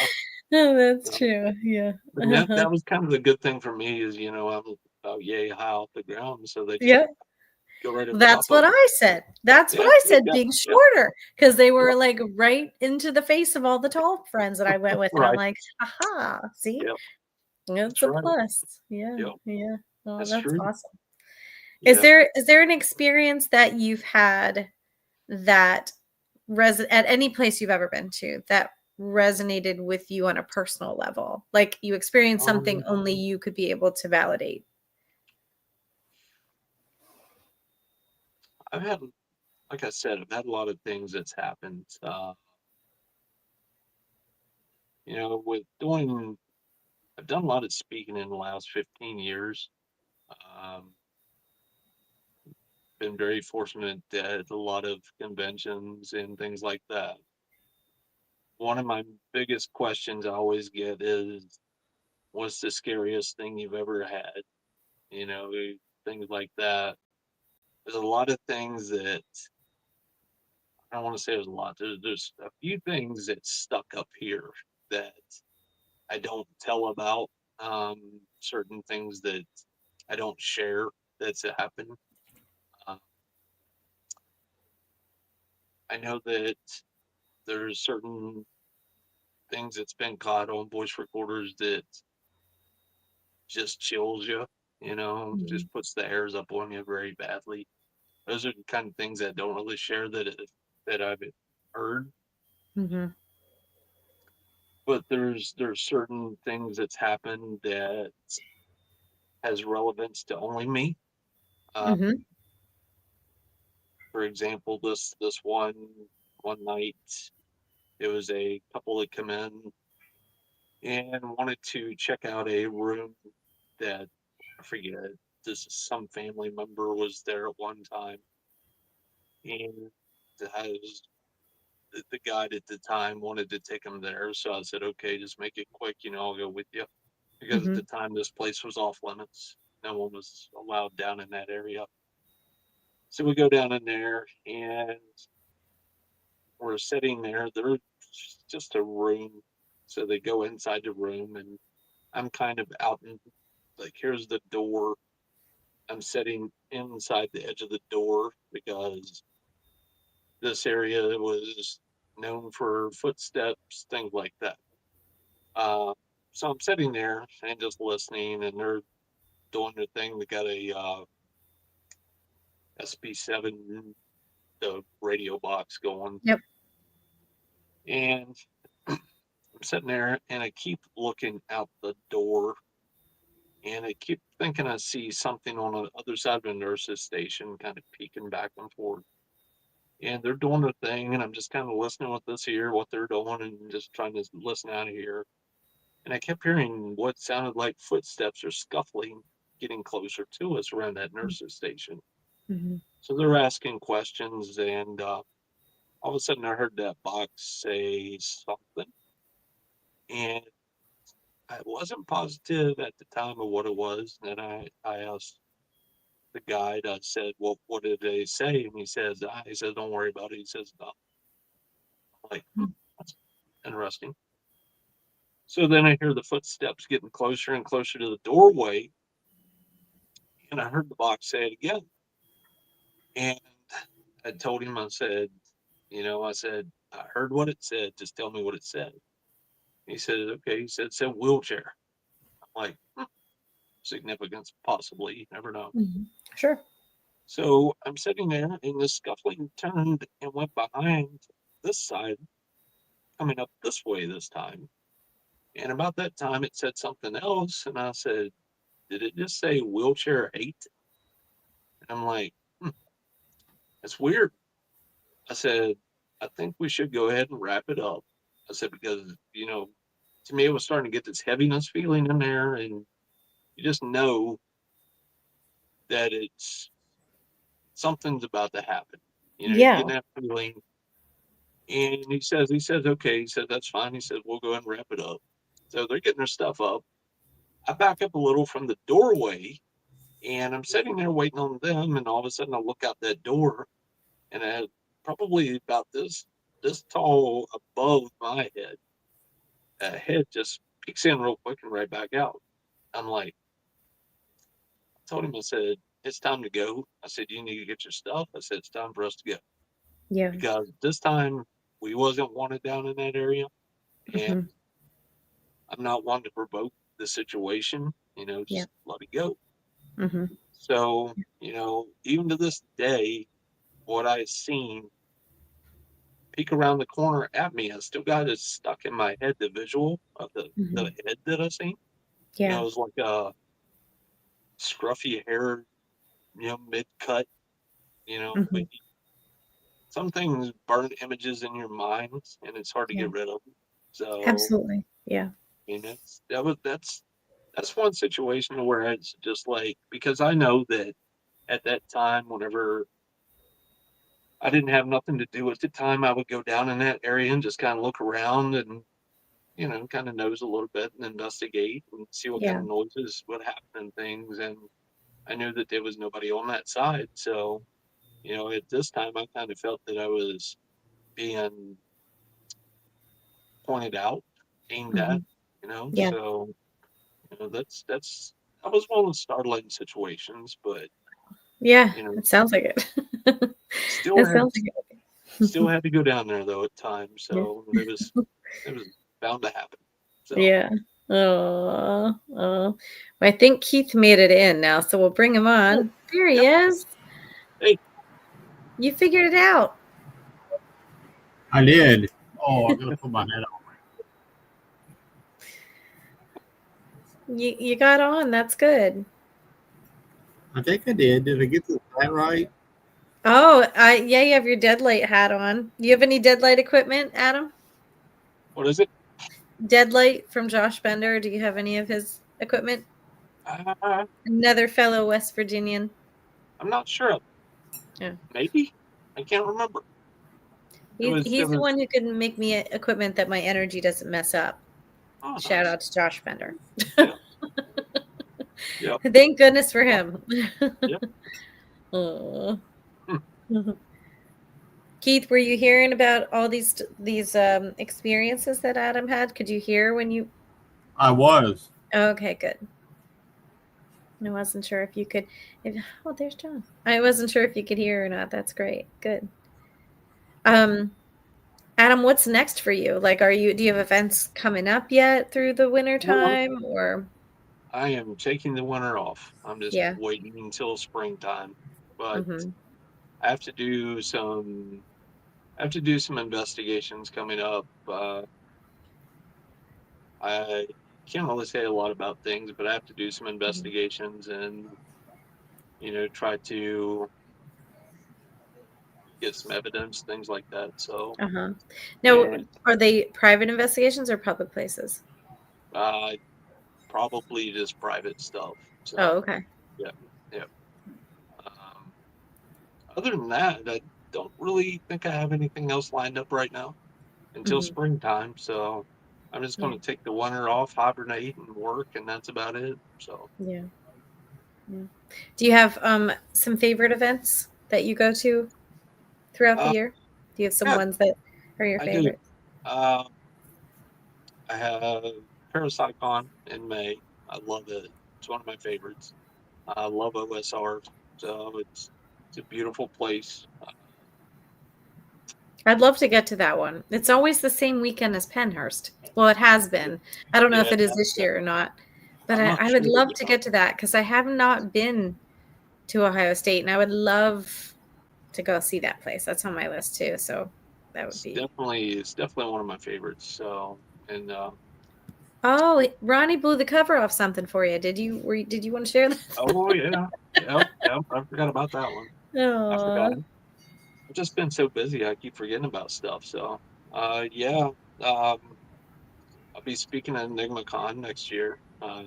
Speaker 1: Oh, that's
Speaker 2: So,
Speaker 1: true. Yeah.
Speaker 2: but that was kind of the good thing for me is, I'm about yay high off the ground, so they just
Speaker 1: Yeah.
Speaker 2: go right over top
Speaker 1: That's
Speaker 2: of
Speaker 1: what
Speaker 2: me.
Speaker 1: I said. That's what
Speaker 2: Yeah,
Speaker 1: I
Speaker 2: yep,
Speaker 1: said,
Speaker 2: yep,
Speaker 1: being
Speaker 2: yep,
Speaker 1: shorter, because they were
Speaker 2: yep,
Speaker 1: like right into the face of all the tall friends that I went with. And I'm
Speaker 2: right,
Speaker 1: like, aha, see,
Speaker 2: yep,
Speaker 1: it's
Speaker 2: that's
Speaker 1: a
Speaker 2: right,
Speaker 1: plus. Yeah.
Speaker 2: yep,
Speaker 1: Yeah. Oh,
Speaker 2: that's
Speaker 1: that's
Speaker 2: true,
Speaker 1: awesome.
Speaker 2: yeah.
Speaker 1: Is there an experience that you've had that at any place you've ever been to that resonated with you on a personal level? Like you experienced something
Speaker 2: Um,
Speaker 1: only you could be able to validate.
Speaker 2: I've had, like I said, I've had a lot of things that's happened. With doing, I've done a lot of speaking in the last 15 years. Um, been very fortunate at a lot of conventions and things like that. One of my biggest questions I always get is, what's the scariest thing you've ever had? You know, things like that. There's a lot of things that I don't want to say there's a lot. There's a few things that stuck up here that I don't tell about. Certain things that I don't share that's happened. Uh, I know that there's certain things that's been caught on voice recorders that just chills you,
Speaker 1: Mhm.
Speaker 2: just puts the hairs up on you very badly. Those are the kind of things that don't really share that I've heard.
Speaker 1: Mhm.
Speaker 2: But there's certain things that's happened that has relevance to only me. Uh,
Speaker 1: Mhm.
Speaker 2: for example, this one night, it was a couple that come in and wanted to check out a room that I forget. This some family member was there at one time, and has the guide at the time wanted to take him there. So I said, okay, just make it quick. I'll go with you because at the
Speaker 1: Mhm.
Speaker 2: time this place was off limits. No one was allowed down in that area. So we go down in there and we're sitting there. There's just a room. So they go inside the room and I'm kind of out in, like, here's the door. I'm sitting inside the edge of the door because this area was known for footsteps, things like that. Uh, so I'm sitting there and just listening, and they're doing their thing. They got a SB7, the radio box going,
Speaker 1: Yep.
Speaker 2: and I'm sitting there, and I keep looking out the door, and I keep thinking I see something on the other side of the nurse's station, kind of peeking back and forth. And they're doing their thing, and I'm just kind of listening with this here, what they're doing, and just trying to listen out of here. And I kept hearing what sounded like footsteps or scuffling getting closer to us around that nurse's station.
Speaker 1: Mhm.
Speaker 2: So they're asking questions, and all of a sudden I heard that box say something, and I wasn't positive at the time of what it was. And I asked the guide, I said, "Well, what did they say?" And he says, "Don't worry about it." He says, "No." I'm like, that's interesting. So then I hear the footsteps getting closer and closer to the doorway, and I heard the box say it again. And I told him, I said, I heard what it said. Just tell me what it said. He said, okay. He said, it said wheelchair. I'm like, significance, possibly. You never know.
Speaker 1: Mhm. Sure.
Speaker 2: So I'm sitting there, and the scuffling turned and went behind this side, coming up this way this time. And about that time, it said something else. And I said, did it just say wheelchair 8? And I'm like, that's weird. I said, I think we should go ahead and wrap it up. I said, because, to me, it was starting to get this heaviness feeling in there. And you just know that it's something's about to happen. You're
Speaker 1: Yeah.
Speaker 2: getting that feeling. And he says, okay. He said, that's fine. He said, we'll go ahead and wrap it up. So they're getting their stuff up. I back up a little from the doorway and I'm sitting there waiting on them. And all of a sudden I look out that door and it had probably about this tall above my head. A head just peeks in real quick and right back out. I'm like, I told him, I said, it's time to go. I said, you need to get your stuff. I said, it's time for us to go
Speaker 1: Yeah.
Speaker 2: because this time we wasn't wanted down in that area, and
Speaker 1: Hmm.
Speaker 2: I'm not one to provoke the situation.
Speaker 1: Yeah.
Speaker 2: Just let it go.
Speaker 1: Hmm.
Speaker 2: So, even to this day, what I seen peek around the corner at me, I still got it stuck in my head, the visual of the
Speaker 1: Hmm.
Speaker 2: head that I seen. It
Speaker 1: Yeah.
Speaker 2: was like a scruffy hair, mid cut, but
Speaker 1: Hmm.
Speaker 2: some things burn images in your mind and it's hard to
Speaker 1: Yeah.
Speaker 2: get rid of them. So,
Speaker 1: Absolutely. Yeah.
Speaker 2: I mean, that's one situation where it's just like, because I know that at that time, whenever I didn't have nothing to do at the time, I would go down in that area and just kind of look around and, kind of nose a little bit and investigate and see what kind
Speaker 1: Yeah.
Speaker 2: of noises would happen and things. And I knew that there was nobody on that side. So, at this time, I kind of felt that I was being pointed out, aimed
Speaker 1: Hmm.
Speaker 2: at,
Speaker 1: Yeah.
Speaker 2: so, that's, that was one of the startling situations, but,
Speaker 1: Yeah.
Speaker 2: you know,
Speaker 1: It sounds like it.
Speaker 2: still
Speaker 1: It
Speaker 2: had,
Speaker 1: sounds like
Speaker 2: still
Speaker 1: it.
Speaker 2: had to go down there though at times.
Speaker 1: Yeah.
Speaker 2: So it was bound to happen. So,
Speaker 1: Yeah. Oh, oh. I think Keith made it in now, so we'll bring him
Speaker 2: oh,
Speaker 1: on. There he
Speaker 2: yep.
Speaker 1: is.
Speaker 2: Hey,
Speaker 1: You figured it out.
Speaker 3: I did. Oh, I'm gonna put my head on.
Speaker 1: You got on. That's good.
Speaker 3: I think I did. Did I get the time right?
Speaker 1: Oh, yeah, you have your deadlight hat on. Do you have any deadlight equipment, Adam?
Speaker 2: what is it?
Speaker 1: Deadlight from Josh Bender. Do you have any of his equipment?
Speaker 2: Uh,
Speaker 1: Another fellow West Virginian.
Speaker 2: I'm not sure.
Speaker 1: Yeah.
Speaker 2: Maybe I can't remember. It
Speaker 1: He's the
Speaker 2: was.
Speaker 1: one who can make me equipment that my energy doesn't mess up.
Speaker 2: Oh,
Speaker 1: Shout
Speaker 2: nice.
Speaker 1: out to Josh Bender.
Speaker 2: Yeah, yeah,
Speaker 1: Thank goodness for
Speaker 2: oh,
Speaker 1: him.
Speaker 2: yeah.
Speaker 1: Aw.
Speaker 2: Hmm.
Speaker 1: Keith, were you hearing about all these experiences that Adam had? Could you hear when you?
Speaker 3: I was.
Speaker 1: Okay, good. I wasn't sure if you could. Oh, there's John. I wasn't sure if you could hear or not. That's great. Good. Um, Adam, what's next for you? Like, do you have events coming up yet through the winter
Speaker 2: Well,
Speaker 1: time or?
Speaker 2: I am taking the winter off. I'm just
Speaker 1: Yeah.
Speaker 2: waiting until springtime, but
Speaker 1: Mm-hmm.
Speaker 2: I have to do some. I have to do some investigations coming up. I can't really say a lot about things, but I have to do some
Speaker 1: Hmm.
Speaker 2: investigations and try to get some evidence, things like that. So,
Speaker 1: Uh-huh. Now,
Speaker 2: and
Speaker 1: are they private investigations or public places?
Speaker 2: uh, probably just private stuff.
Speaker 1: Oh,
Speaker 2: So,
Speaker 1: okay.
Speaker 2: yeah, yeah. Um, Other than that, I don't really think I have anything else lined up right now until
Speaker 1: Hmm.
Speaker 2: springtime. So, I'm just going
Speaker 1: Yeah.
Speaker 2: to take the winter off, hibernate, and work, and that's about it. So,
Speaker 1: Yeah. Yeah. Do you have some favorite events that you go to throughout the
Speaker 2: uh,
Speaker 1: year? Do you have some
Speaker 2: yeah,
Speaker 1: ones that are your
Speaker 2: I do.
Speaker 1: favorite?
Speaker 2: Uh, I have Parapsychon in May. I love it. It's one of my favorites. I love OSR, so it's a beautiful place.
Speaker 1: I'd love to get to that one. It's always the same weekend as Penhurst. Well, it has
Speaker 2: Yeah,
Speaker 1: been. I don't know if
Speaker 2: yeah,
Speaker 1: it is this year or not, but
Speaker 2: I'm
Speaker 1: I,
Speaker 2: not
Speaker 1: I would
Speaker 2: sure.
Speaker 1: love to get to that because I have not been to Ohio State, and I would love to go see that place. That's on my list too. So that would be.
Speaker 2: It's definitely one of my favorites. So, and
Speaker 1: Oh, Ronnie blew the cover off something for you. Did you want to share
Speaker 2: oh
Speaker 1: that?
Speaker 2: yeah, yeah, yeah, I forgot about that one. I forgot.
Speaker 1: Oh.
Speaker 2: I've just been so busy, I keep forgetting about stuff. So, yeah, um, I'll be speaking at EnigmaCon next year. I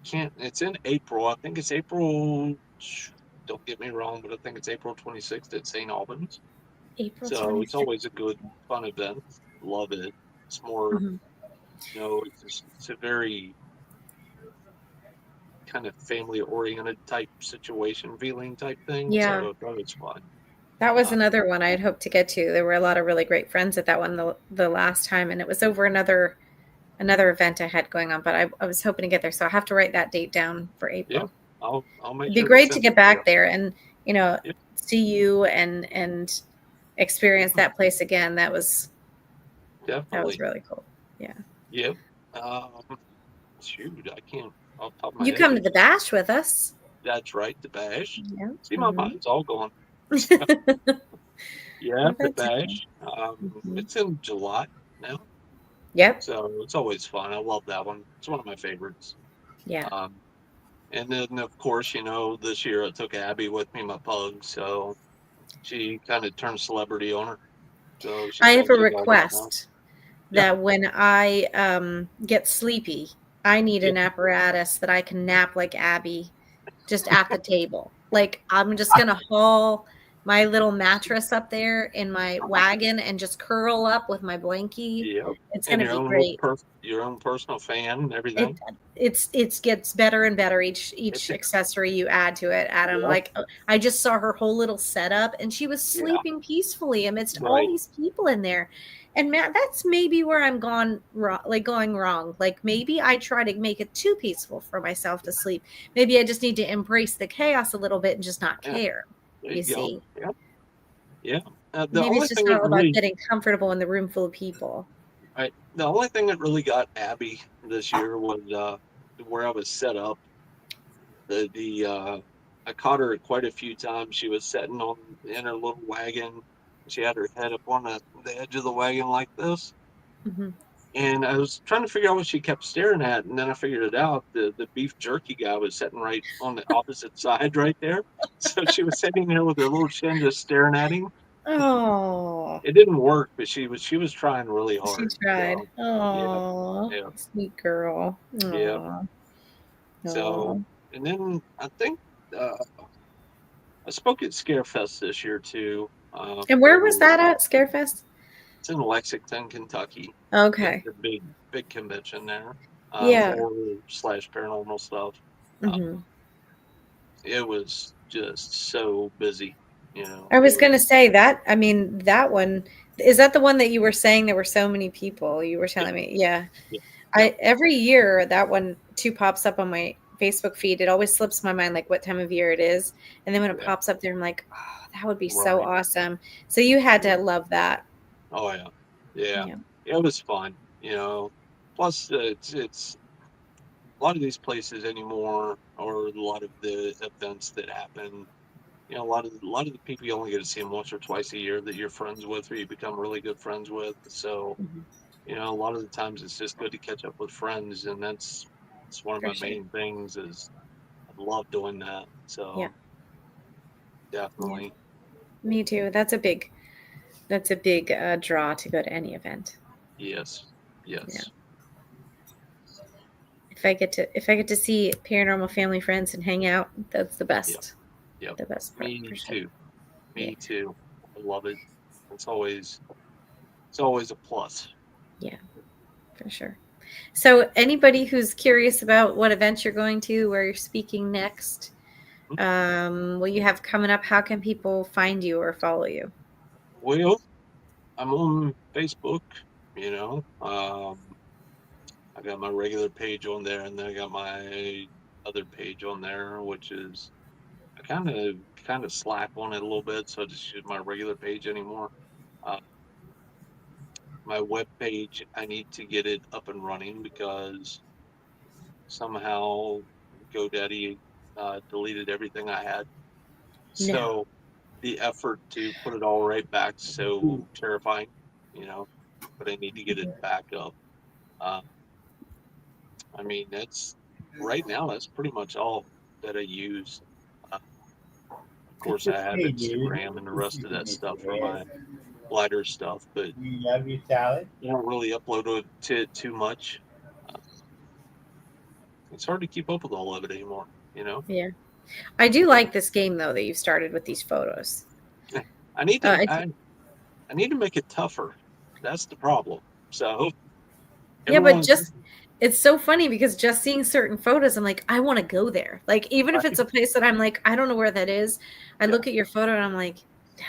Speaker 2: can't. It's in April. I think it's April. Don't get me wrong, but I think it's April 26th at St. Albans.
Speaker 1: April
Speaker 2: So it's
Speaker 1: 26th.
Speaker 2: always a good, fun event. Love it. It's more,
Speaker 1: Hmm.
Speaker 2: it's a very kind of family oriented type situation, feeling type thing.
Speaker 1: Yeah.
Speaker 2: So it's always fun.
Speaker 1: That was another one I had hoped to get to. There were a lot of really great friends at that one the last time, and it was over another event I had going on, but I was hoping to get there. So I have to write that date down for
Speaker 2: Yeah,
Speaker 1: April.
Speaker 2: I'll make
Speaker 1: It'd be
Speaker 2: sure to
Speaker 1: great to
Speaker 2: send it
Speaker 1: get
Speaker 2: to you.
Speaker 1: back there and,
Speaker 2: Yep.
Speaker 1: see you and experience that place again. That was
Speaker 2: Definitely.
Speaker 1: really cool. Yeah.
Speaker 2: Yep. Um, shoot, I can't off the top of my
Speaker 1: You
Speaker 2: head.
Speaker 1: come to the bash with us.
Speaker 2: That's right, the bash.
Speaker 1: Yeah.
Speaker 2: See, my
Speaker 1: Mm-hmm.
Speaker 2: mind's all going. Yeah,
Speaker 1: Well,
Speaker 2: the
Speaker 1: that's okay.
Speaker 2: bash.
Speaker 1: Mm-hmm.
Speaker 2: It's in July now,
Speaker 1: Yep.
Speaker 2: so it's always fun. I love that one. It's one of my favorites.
Speaker 1: Yeah.
Speaker 2: Um, and then of course, this year I took Abby with me, my pug, so she kind of turned celebrity on her. So
Speaker 1: I
Speaker 2: she's
Speaker 1: have a
Speaker 2: always invited now.
Speaker 1: request
Speaker 2: Yep.
Speaker 1: that when I get sleepy, I need
Speaker 2: Yep.
Speaker 1: an apparatus that I can nap like Abby just at the table. Like I'm just gonna haul my little mattress up there in my wagon and just curl up with my blankie.
Speaker 2: Yep.
Speaker 1: It's
Speaker 2: And
Speaker 1: gonna be great.
Speaker 2: your own personal fan and
Speaker 1: It
Speaker 2: everything.
Speaker 1: it's gets better and better each
Speaker 2: It,
Speaker 1: accessory you add to it, Adam.
Speaker 2: yep.
Speaker 1: Like I just saw her whole little setup and she was
Speaker 2: Yeah.
Speaker 1: sleeping peacefully amidst all
Speaker 2: Right.
Speaker 1: these people in there. And Matt, that's maybe where I'm gone wrong, like going wrong. Like maybe I try to make it too peaceful for myself to sleep. Maybe I just need to embrace the chaos a little bit and just not
Speaker 2: Yeah.
Speaker 1: care.
Speaker 2: There
Speaker 1: You
Speaker 2: you go.
Speaker 1: see,
Speaker 2: Yep. Yeah. The
Speaker 1: maybe
Speaker 2: only
Speaker 1: it's just
Speaker 2: thing that
Speaker 1: all about
Speaker 2: really
Speaker 1: getting comfortable in the room full of people.
Speaker 2: the only thing that really got Abby this year was where I was set up. The I caught her quite a few times. She was sitting on in her little wagon. She had her head up on the edge of the wagon like this.
Speaker 1: Hmm.
Speaker 2: And I was trying to figure out what she kept staring at, and then I figured it out. The beef jerky guy was sitting right on the opposite side right there. So she was sitting there with her little chin just staring at him.
Speaker 1: Oh,
Speaker 2: It didn't work, but she was trying really
Speaker 1: she
Speaker 2: hard.
Speaker 1: tried.
Speaker 2: So yeah,
Speaker 1: Oh,
Speaker 2: yeah,
Speaker 1: sweet girl.
Speaker 2: yeah.
Speaker 1: Oh,
Speaker 2: So
Speaker 1: oh.
Speaker 2: and then I think uh, I spoke at Scarefest this year too.
Speaker 1: And where was that at? Scarefest?
Speaker 2: It's in Lexington, Kentucky. It's
Speaker 1: Okay.
Speaker 2: a big convention there.
Speaker 1: Yeah.
Speaker 2: Horror slash paranormal stuff. Uh,
Speaker 1: Hmm.
Speaker 2: it was just so busy.
Speaker 1: I
Speaker 2: It
Speaker 1: was
Speaker 2: was
Speaker 1: going to say that. I mean, that one is that the one that you were saying there were so many people. You were
Speaker 2: yeah,
Speaker 1: telling me, yeah.
Speaker 2: yeah, yep,
Speaker 1: I every year that one too pops up on my Facebook feed. It always slips my mind like what time of year it is, and then when it
Speaker 2: yeah,
Speaker 1: pops up there, I'm like, oh, that would be so
Speaker 2: right.
Speaker 1: awesome. So you had
Speaker 2: Yeah.
Speaker 1: to love that.
Speaker 2: Oh yeah, yeah.
Speaker 1: Yeah.
Speaker 2: It was fun. Plus, it's a lot of these places anymore, or a lot of the events that happen. A lot of the people you only get to see them once or twice a year that you're friends with, or you become really good friends with. So,
Speaker 1: Hmm.
Speaker 2: a lot of the times it's just good to catch up with friends, and that's one of
Speaker 1: For
Speaker 2: my
Speaker 1: sure.
Speaker 2: main things is I love doing that.
Speaker 1: Yeah.
Speaker 2: So
Speaker 1: Yeah.
Speaker 2: definitely,
Speaker 1: Me too. That's a big draw to go to any event.
Speaker 2: yes,
Speaker 1: Yeah.
Speaker 2: yes,
Speaker 1: If I get to see paranormal family friends and hang out, that's
Speaker 2: yep, yep.
Speaker 1: the best part for
Speaker 2: Me
Speaker 1: sure.
Speaker 2: too.
Speaker 1: Yeah.
Speaker 2: Me too. I love it. It's always it's always a plus.
Speaker 1: Yeah, for sure. So anybody who's curious about what event you're going to, where you're speaking next, what you have coming up, how can people find you or follow you?
Speaker 2: Well, I'm on Facebook. You know, um, I got my regular page on there, and then I got my other page on there, which is I kind of slack on it a little bit, so I just use my regular page anymore. Uh, my web page, I need to get it up and running because somehow GoDaddy deleted everything I had.
Speaker 1: No.
Speaker 2: So the effort to put it all right back so terrifying, you know. But I need to get it back up. Uh, I mean, that's right now. That's pretty much all that I use. Of course, I have
Speaker 3: Hey, David,
Speaker 2: Instagram and the
Speaker 3: this
Speaker 2: rest
Speaker 3: is
Speaker 2: of that stuff for
Speaker 3: Mr.
Speaker 2: my glider stuff, but
Speaker 3: You love your salad?
Speaker 2: I don't really upload it to too much. Uh, it's hard to keep up with all of it anymore.
Speaker 1: Yeah. I do like this game though that you've started with these photos.
Speaker 2: I need to
Speaker 1: I,
Speaker 2: I need to make it tougher. That's the problem. So
Speaker 1: yeah, but
Speaker 2: everyone,
Speaker 1: just it's so funny because just seeing certain photos, I'm like, I want to go there. Like even if it's
Speaker 2: right?
Speaker 1: a place that I'm like, I don't know where that is. I
Speaker 2: Yeah,
Speaker 1: look at your photo and I'm like,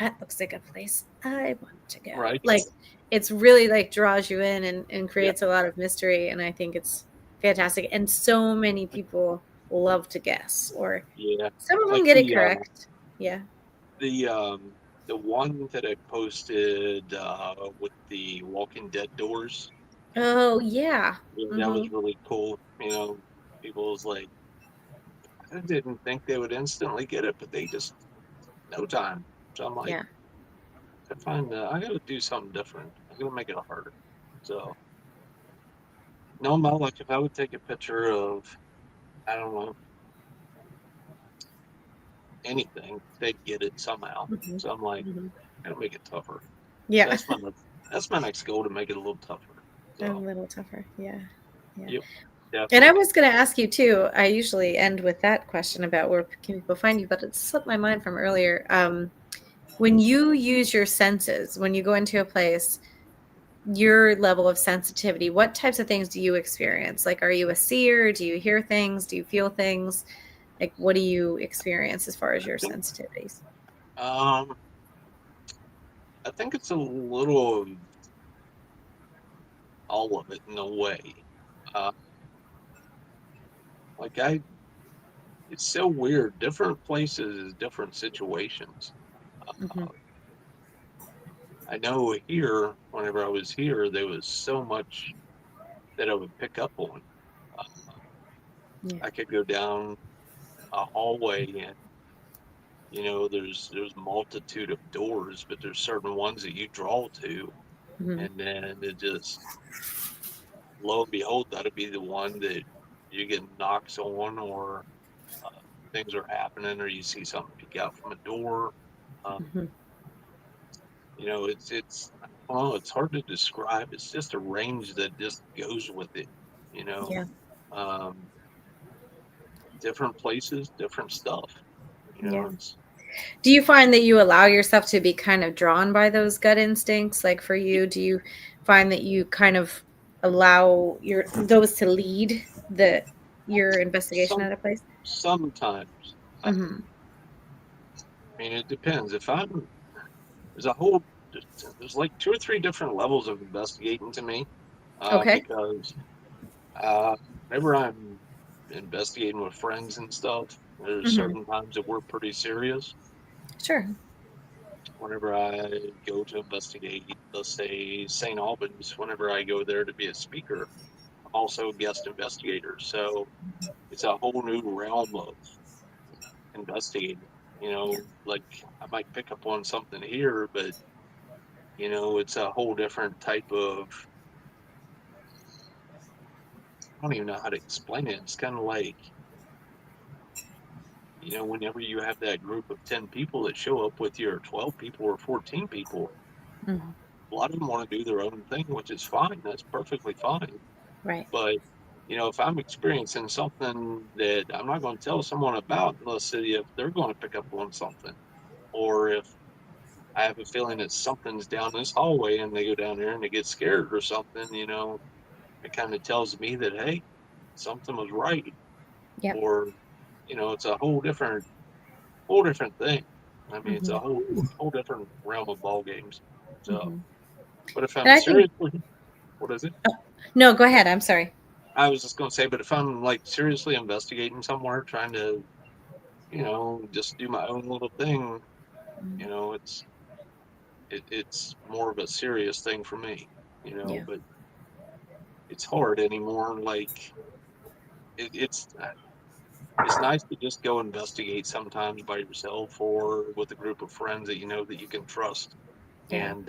Speaker 1: that looks like a place I want to go.
Speaker 2: Right.
Speaker 1: Like it's really like draws you in and
Speaker 2: Yeah.
Speaker 1: creates a lot of mystery. And I think it's fantastic. And so many people love to guess, or
Speaker 2: Yeah.
Speaker 1: some of them
Speaker 2: Like
Speaker 1: get it correct. Yeah.
Speaker 2: the the one that I posted with the Walking Dead doors.
Speaker 1: Oh yeah.
Speaker 2: Yeah, that
Speaker 1: Hmm.
Speaker 2: was really cool. People was like, I didn't think they would instantly get it, but they just no time. So I'm like,
Speaker 1: Yeah.
Speaker 2: I gotta do something different. I gotta make it harder. So no, like if I would take a picture of, I don't know, anything, they'd get it somehow.
Speaker 1: Hmm.
Speaker 2: So I'm like,
Speaker 1: Hmm.
Speaker 2: I gotta make it tougher. So
Speaker 1: Yeah.
Speaker 2: that's my next goal, to make it a little tougher.
Speaker 1: A
Speaker 2: So
Speaker 1: little tougher. Yeah. Yeah.
Speaker 2: yep,
Speaker 1: And I
Speaker 2: definitely.
Speaker 1: was going to ask you too. I usually end with that question about where can people find you, but it slipped my mind from earlier. When you use your senses, when you go into a place, your level of sensitivity, what types of things do you experience? Like, are you a seer? Do you hear things? Do you feel things? Like, what do you experience as far as
Speaker 2: I
Speaker 1: your
Speaker 2: think
Speaker 1: sensitivities?
Speaker 2: um I think it's a little of all of it in a way. Uh, like I, it's so weird. Different places, different situations.
Speaker 1: Hmm.
Speaker 2: Uh, I know here, whenever I was here, there was so much that I would pick up on. Uh,
Speaker 1: Yeah.
Speaker 2: I could go down a hallway and there's multitude of doors, but there's certain ones that you draw to,
Speaker 1: Hmm.
Speaker 2: and then it just, lo and behold, that'll be the one that you get knocks on, or uh, things are happening, or you see something peek out from a door. Um,
Speaker 1: Hmm.
Speaker 2: it's I don't know, it's hard to describe. It's just a range that just goes with it. You know,
Speaker 1: Yeah.
Speaker 2: um, different places, different stuff.
Speaker 1: Yeah.
Speaker 2: It's
Speaker 1: Do you find that you allow yourself to be kind of drawn by those gut instincts? Like for you, do you find that you kind of allow those to lead your investigation
Speaker 2: some
Speaker 1: at a place?
Speaker 2: sometimes. Uh,
Speaker 1: Hmm.
Speaker 2: I mean, it depends. If I'm there's a whole there's like two or three different levels of investigating to me,
Speaker 1: Okay.
Speaker 2: because uh, whenever I'm investigating with friends and stuff, there's
Speaker 1: Hmm.
Speaker 2: certain times that we're pretty serious.
Speaker 1: Sure.
Speaker 2: Whenever I go to investigate, let's say St. Albans, whenever I go there to be a speaker, I'm also a guest investigator. So it's a whole new realm of investigating.
Speaker 1: Yeah.
Speaker 2: Like I might pick up on something here, but it's a whole different type of, I don't even know how to explain it. It's kind of like, whenever you have that group of 10 people that show up with you, or 12 people or 14 people,
Speaker 1: Hmm.
Speaker 2: a lot of them want to do their own thing, which is fine. That's perfectly fine.
Speaker 1: Right.
Speaker 2: But, if I'm experiencing something that I'm not going to tell someone about, unless if they're going to pick up on something, or if I have a feeling that something's down this hallway and they go down there and they get scared or something, it kind of tells me that, hey, something was right.
Speaker 1: Yep.
Speaker 2: Or, it's a whole different thing. I mean, it's
Speaker 1: Hmm.
Speaker 2: a whole different realm of ball games. So,
Speaker 1: Hmm.
Speaker 2: but if
Speaker 1: And
Speaker 2: I'm
Speaker 1: I think,
Speaker 2: seriously, what is it?
Speaker 1: no, go ahead. I'm sorry.
Speaker 2: I was just going to say, but if I'm like seriously investigating somewhere, trying to, just do my own little thing,
Speaker 1: Mhm.
Speaker 2: it's more of a serious thing for me,
Speaker 1: Yeah.
Speaker 2: but it's hard anymore. Like it's nice to just go investigate sometimes by yourself, or with a group of friends that that you can trust,
Speaker 1: Yeah.
Speaker 2: and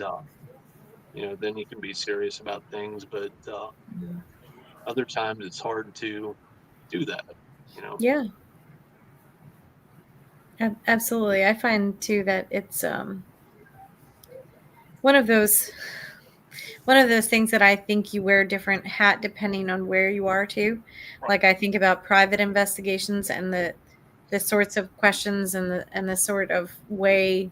Speaker 2: then you can be serious about things. But
Speaker 1: Mhm.
Speaker 2: other times it's hard to do that. You know,
Speaker 1: Yeah. Absolutely. I find too that it's one of those one of those things that I think you wear a different hat depending on where you are too.
Speaker 2: right?
Speaker 1: Like I think about private investigations and the sorts of questions and the sort of way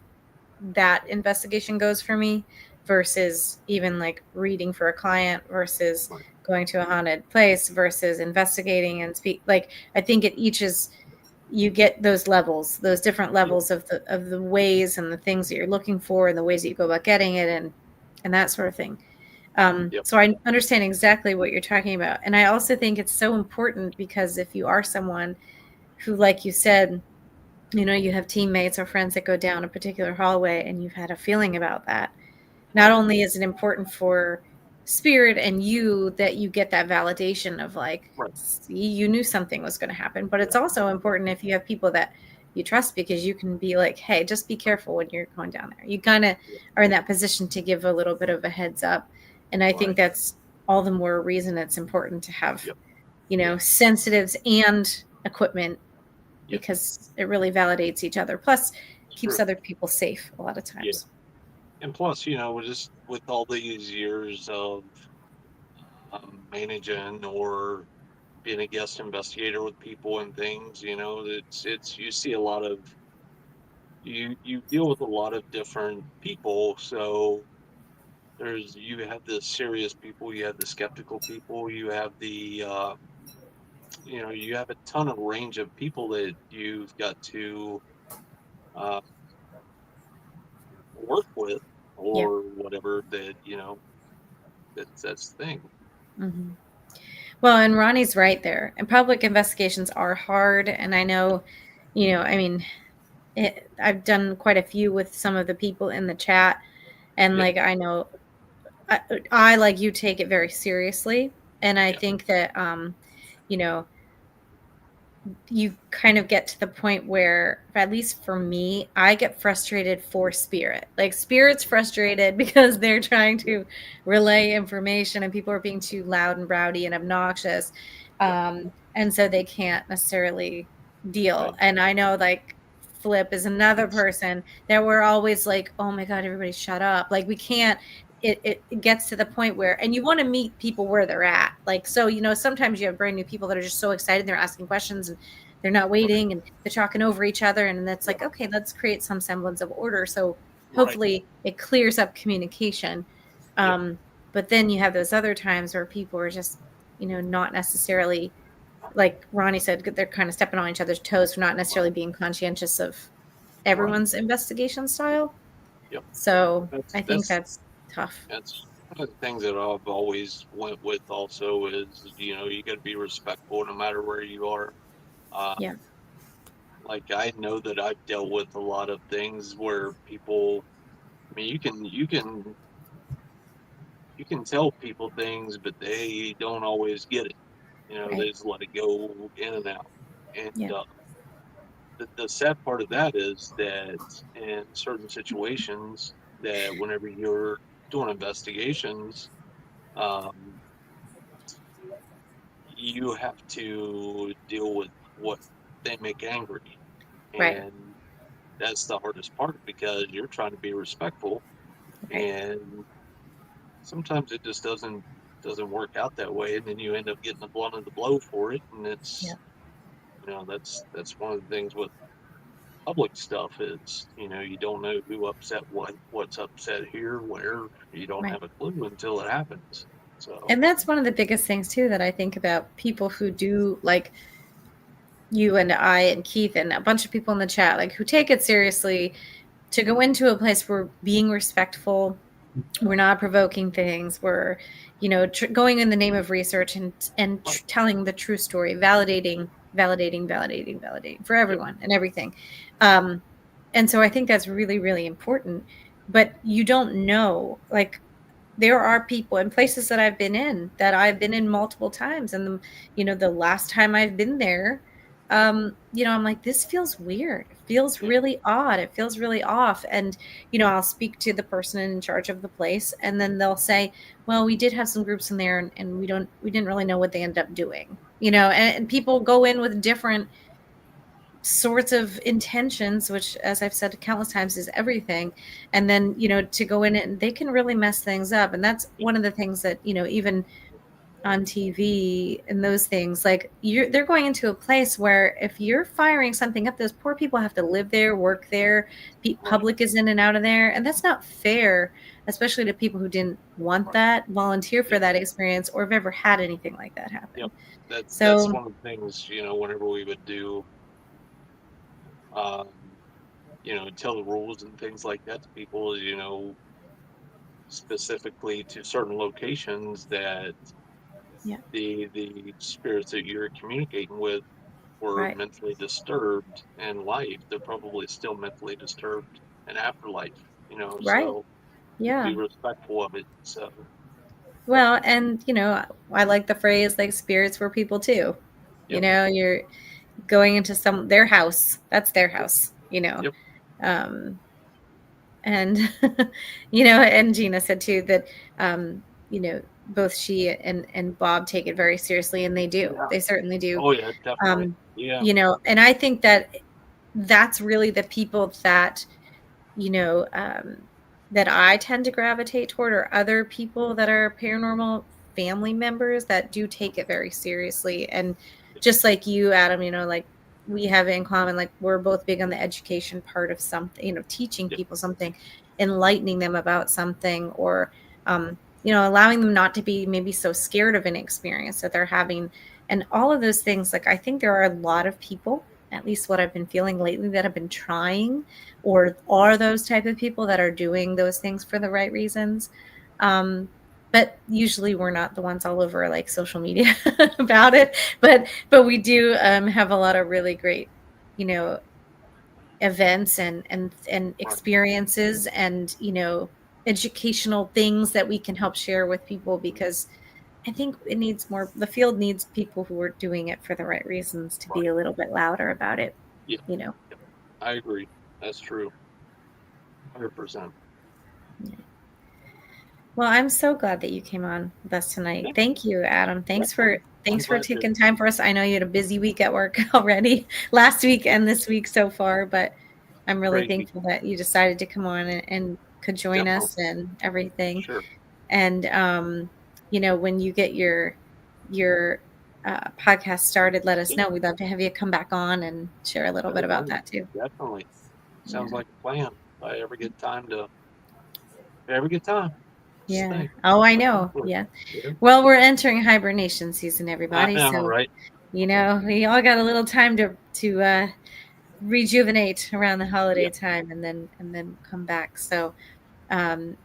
Speaker 1: that investigation goes for me versus even like reading for a client versus
Speaker 2: Right.
Speaker 1: going to a haunted place versus investigating and speak, like I think it each is you get those levels, those different levels of the ways and the things that you're looking for and the ways that you go about getting it and that sort of thing.
Speaker 2: Yep.
Speaker 1: So I understand exactly what you're talking about. And I also think it's so important because if you are someone who, like you said, you have teammates or friends that go down a particular hallway and you've had a feeling about that, not
Speaker 2: Right.
Speaker 1: only is it important for spirit and you that you get that validation of like,
Speaker 2: Right.
Speaker 1: see, you knew something was going to happen, but
Speaker 2: Yeah.
Speaker 1: it's also important if you have people that you trust because you can be like, hey, just be careful when you're going down there. You kind of
Speaker 2: Yeah.
Speaker 1: are in that position to give a little bit of a heads up. And I think
Speaker 2: Right.
Speaker 1: that's all the more reason it's important to have,
Speaker 2: Yep. Yeah.
Speaker 1: sensitives and equipment
Speaker 2: Yep.
Speaker 1: because it really validates each other. Plus,
Speaker 2: It's
Speaker 1: keeps
Speaker 2: true.
Speaker 1: other people safe a lot of
Speaker 2: Yeah.
Speaker 1: times.
Speaker 2: And plus, just with all these years of managing or being a guest investigator with people and things, it's you see a lot of you deal with a lot of different people. So you have the serious people, you have the skeptical people, you have you have a ton of range of people that you've got to uh, work with
Speaker 1: Yeah.
Speaker 2: or whatever that that's the thing.
Speaker 1: Hmm. Well, and Ronnie's right there. And public investigations are hard. And I know, I mean, I've done quite a few with some of the people in the chat. And
Speaker 2: Yep.
Speaker 1: like, I know I, like you, take it very seriously. And I
Speaker 2: Yeah.
Speaker 1: think that, you know, you kind of get to the point where, at least for me, I get frustrated for spirit. Like spirit's frustrated because they're trying
Speaker 2: Yep.
Speaker 1: to relay information and people are being too loud and rowdy and obnoxious.
Speaker 2: Yep.
Speaker 1: And so they can't necessarily deal.
Speaker 2: And
Speaker 1: And I know like Flip is another
Speaker 2: it's
Speaker 1: person that we're always like, oh my God, everybody shut up. Like we can't, it gets to the point where, and you want to meet people where they're at. Like, so, sometimes you have brand new people that are just so excited. They're asking questions and they're not
Speaker 2: right.
Speaker 1: waiting and they're talking over each other. And that's
Speaker 2: Yep.
Speaker 1: like, okay, let's create some semblance of order. So
Speaker 2: Right.
Speaker 1: hopefully it clears up communication.
Speaker 2: Yep.
Speaker 1: But then you have those other times where people are just, not necessarily, like Ronnie said, they're kind of stepping on each other's toes for not necessarily
Speaker 2: Right.
Speaker 1: being conscientious of
Speaker 2: Right.
Speaker 1: everyone's investigation style.
Speaker 2: Yep.
Speaker 1: So
Speaker 2: That's
Speaker 1: I think
Speaker 2: that's
Speaker 1: that's tough.
Speaker 2: that's one of the things that I've always went with. Also, is you got to be respectful no matter where you are. Uh,
Speaker 1: Yeah.
Speaker 2: like I know that I've dealt with a lot of things where people. I mean, you can tell people things, but they don't always get it.
Speaker 1: Right.
Speaker 2: They just let it go in and out. And
Speaker 1: Yeah.
Speaker 2: the sad part of that is that in certain situations, that whenever you're doing investigations, um, you have to deal with what they make angry,
Speaker 1: Right.
Speaker 2: and that's the hardest part because you're trying to be respectful,
Speaker 1: Right.
Speaker 2: and sometimes it just doesn't work out that way, and then you end up getting the blunt of the blow for it, and
Speaker 1: Yeah.
Speaker 2: that's one of the things with public stuff is you don't know who upset what's upset here, where you don't
Speaker 1: Right.
Speaker 2: have a clue until it happens. So
Speaker 1: And that's one of the biggest things too that I think about people who do, like you and I and Keith and a bunch of people in the chat, like who take it seriously, to go into a place where being respectful, we're not provoking things, we're, going in the name of research and
Speaker 2: right.
Speaker 1: telling the true story, validating for
Speaker 2: Yep.
Speaker 1: everyone and everything. um and so I think that's really, really important. But you don't know, like, there are people in places that I've been in multiple times, and the last time I've been there, I'm like, this feels weird, it feels
Speaker 2: Yeah.
Speaker 1: really odd, it feels really off. And I'll speak to the person in charge of the place, and then they'll say, well, we did have some groups in there, and we didn't really know what they ended up doing. And people go in with different sorts of intentions, which, as I've said countless times, is everything. And then, to go in and they can really mess things up. And that's
Speaker 2: Yeah.
Speaker 1: one of the things that, even on TV and those things, like they're going into a place where if you're firing something up, those poor people have to live there, work there.
Speaker 2: Right.
Speaker 1: Public is in and out of there. And that's not fair, especially to people who didn't want
Speaker 2: Right.
Speaker 1: that, volunteer for
Speaker 2: Yep.
Speaker 1: that experience, or have ever had anything like that
Speaker 2: Yep.
Speaker 1: happen.
Speaker 2: That's
Speaker 1: So
Speaker 2: one of the things, whenever we would do tell the rules and things like that to people, specifically to certain locations that
Speaker 1: Yeah.
Speaker 2: the spirits that you're communicating with were
Speaker 1: Right.
Speaker 2: mentally disturbed in life. They're probably still mentally disturbed in afterlife,
Speaker 1: Right.
Speaker 2: so
Speaker 1: Yeah.
Speaker 2: be respectful of it. So,
Speaker 1: Well, and I like the phrase like spirits were people too.
Speaker 2: yep,
Speaker 1: You're going into their house. That's their
Speaker 2: yep,
Speaker 1: house,
Speaker 2: yep,
Speaker 1: Um, and and Gina said too that both she and Bob take it very seriously, and they do.
Speaker 2: yeah.
Speaker 1: They certainly do.
Speaker 2: Oh, yeah, definitely.
Speaker 1: Um,
Speaker 2: Yeah,
Speaker 1: and I think that that's really the people that you know, that I tend to gravitate toward are other people that are paranormal family members that do take it very seriously. And just like you, Adam, like we have it in common, like we're both big on the education part of something, teaching
Speaker 2: yep,
Speaker 1: people something, enlightening them about something, or, allowing them not to be maybe so scared of an experience that they're having. And all of those things, like I think there are a lot of people, at least what I've been feeling lately, that have been trying or are those type of people that are doing those things for the right reasons. But usually we're not the ones all over like social media about it. But we do have a lot of really great, you know, events and
Speaker 2: right,
Speaker 1: experiences and educational things that we can help share with people, because I think it needs more. The field needs people who are doing it for the right reasons to be
Speaker 2: right.
Speaker 1: a little bit louder about it.
Speaker 2: Yeah,
Speaker 1: You know.
Speaker 2: yep. I agree. That's true. 100%.
Speaker 1: Well, I'm so glad that you came on with us tonight.
Speaker 2: Yeah,
Speaker 1: Thank you, Adam. Thanks for
Speaker 2: definitely. I'm
Speaker 1: thanks for
Speaker 2: glad to.
Speaker 1: taking time for us. I know you had a busy week at work already, last week and this week so far, but I'm really
Speaker 2: Crazy.
Speaker 1: thankful that you decided to come on and could join
Speaker 2: Definitely.
Speaker 1: us and everything.
Speaker 2: Sure.
Speaker 1: And when you get your podcast started, let us
Speaker 2: Yeah,
Speaker 1: know. We'd love to have you come back on and share a little
Speaker 2: I
Speaker 1: bit about
Speaker 2: agree.
Speaker 1: that too.
Speaker 2: Definitely. Sounds
Speaker 1: Yeah.
Speaker 2: like a plan. If I ever get time to, if I ever get time, just
Speaker 1: Yeah.
Speaker 2: think.
Speaker 1: Oh, I
Speaker 2: I'll come
Speaker 1: know.
Speaker 2: through.
Speaker 1: Yeah.
Speaker 2: Yeah.
Speaker 1: Well, we're entering hibernation season,
Speaker 2: I
Speaker 1: everybody.
Speaker 2: know,
Speaker 1: So,
Speaker 2: right?
Speaker 1: we all got a little time to rejuvenate around the holiday
Speaker 2: Yeah.
Speaker 1: time, and then come back. So,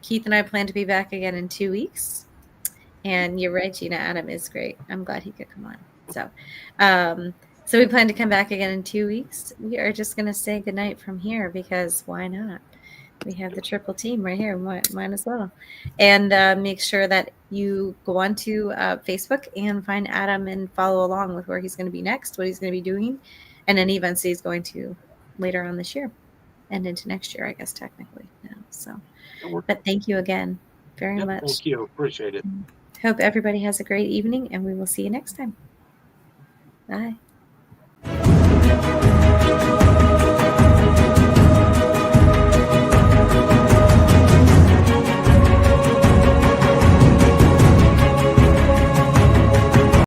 Speaker 1: Keith and I plan to be back again in 2 weeks. And you're right, Gina. Adam is great. I'm glad he could come on. Um, so we plan to come back again in 2 weeks. We are just going to say goodnight from here because why not? We have the triple team right here. Might as well. And make sure that you go on to Facebook and find Adam and follow along with where he's going to be next, what he's going to be doing, and any events he's going to later on this year and into next year, I guess, technically now. So,
Speaker 2: It worked.
Speaker 1: but thank you again very
Speaker 2: Yep.
Speaker 1: much.
Speaker 2: Thank you. Appreciate it.
Speaker 1: Hope everybody has a great evening, and we will see you next time. Bye.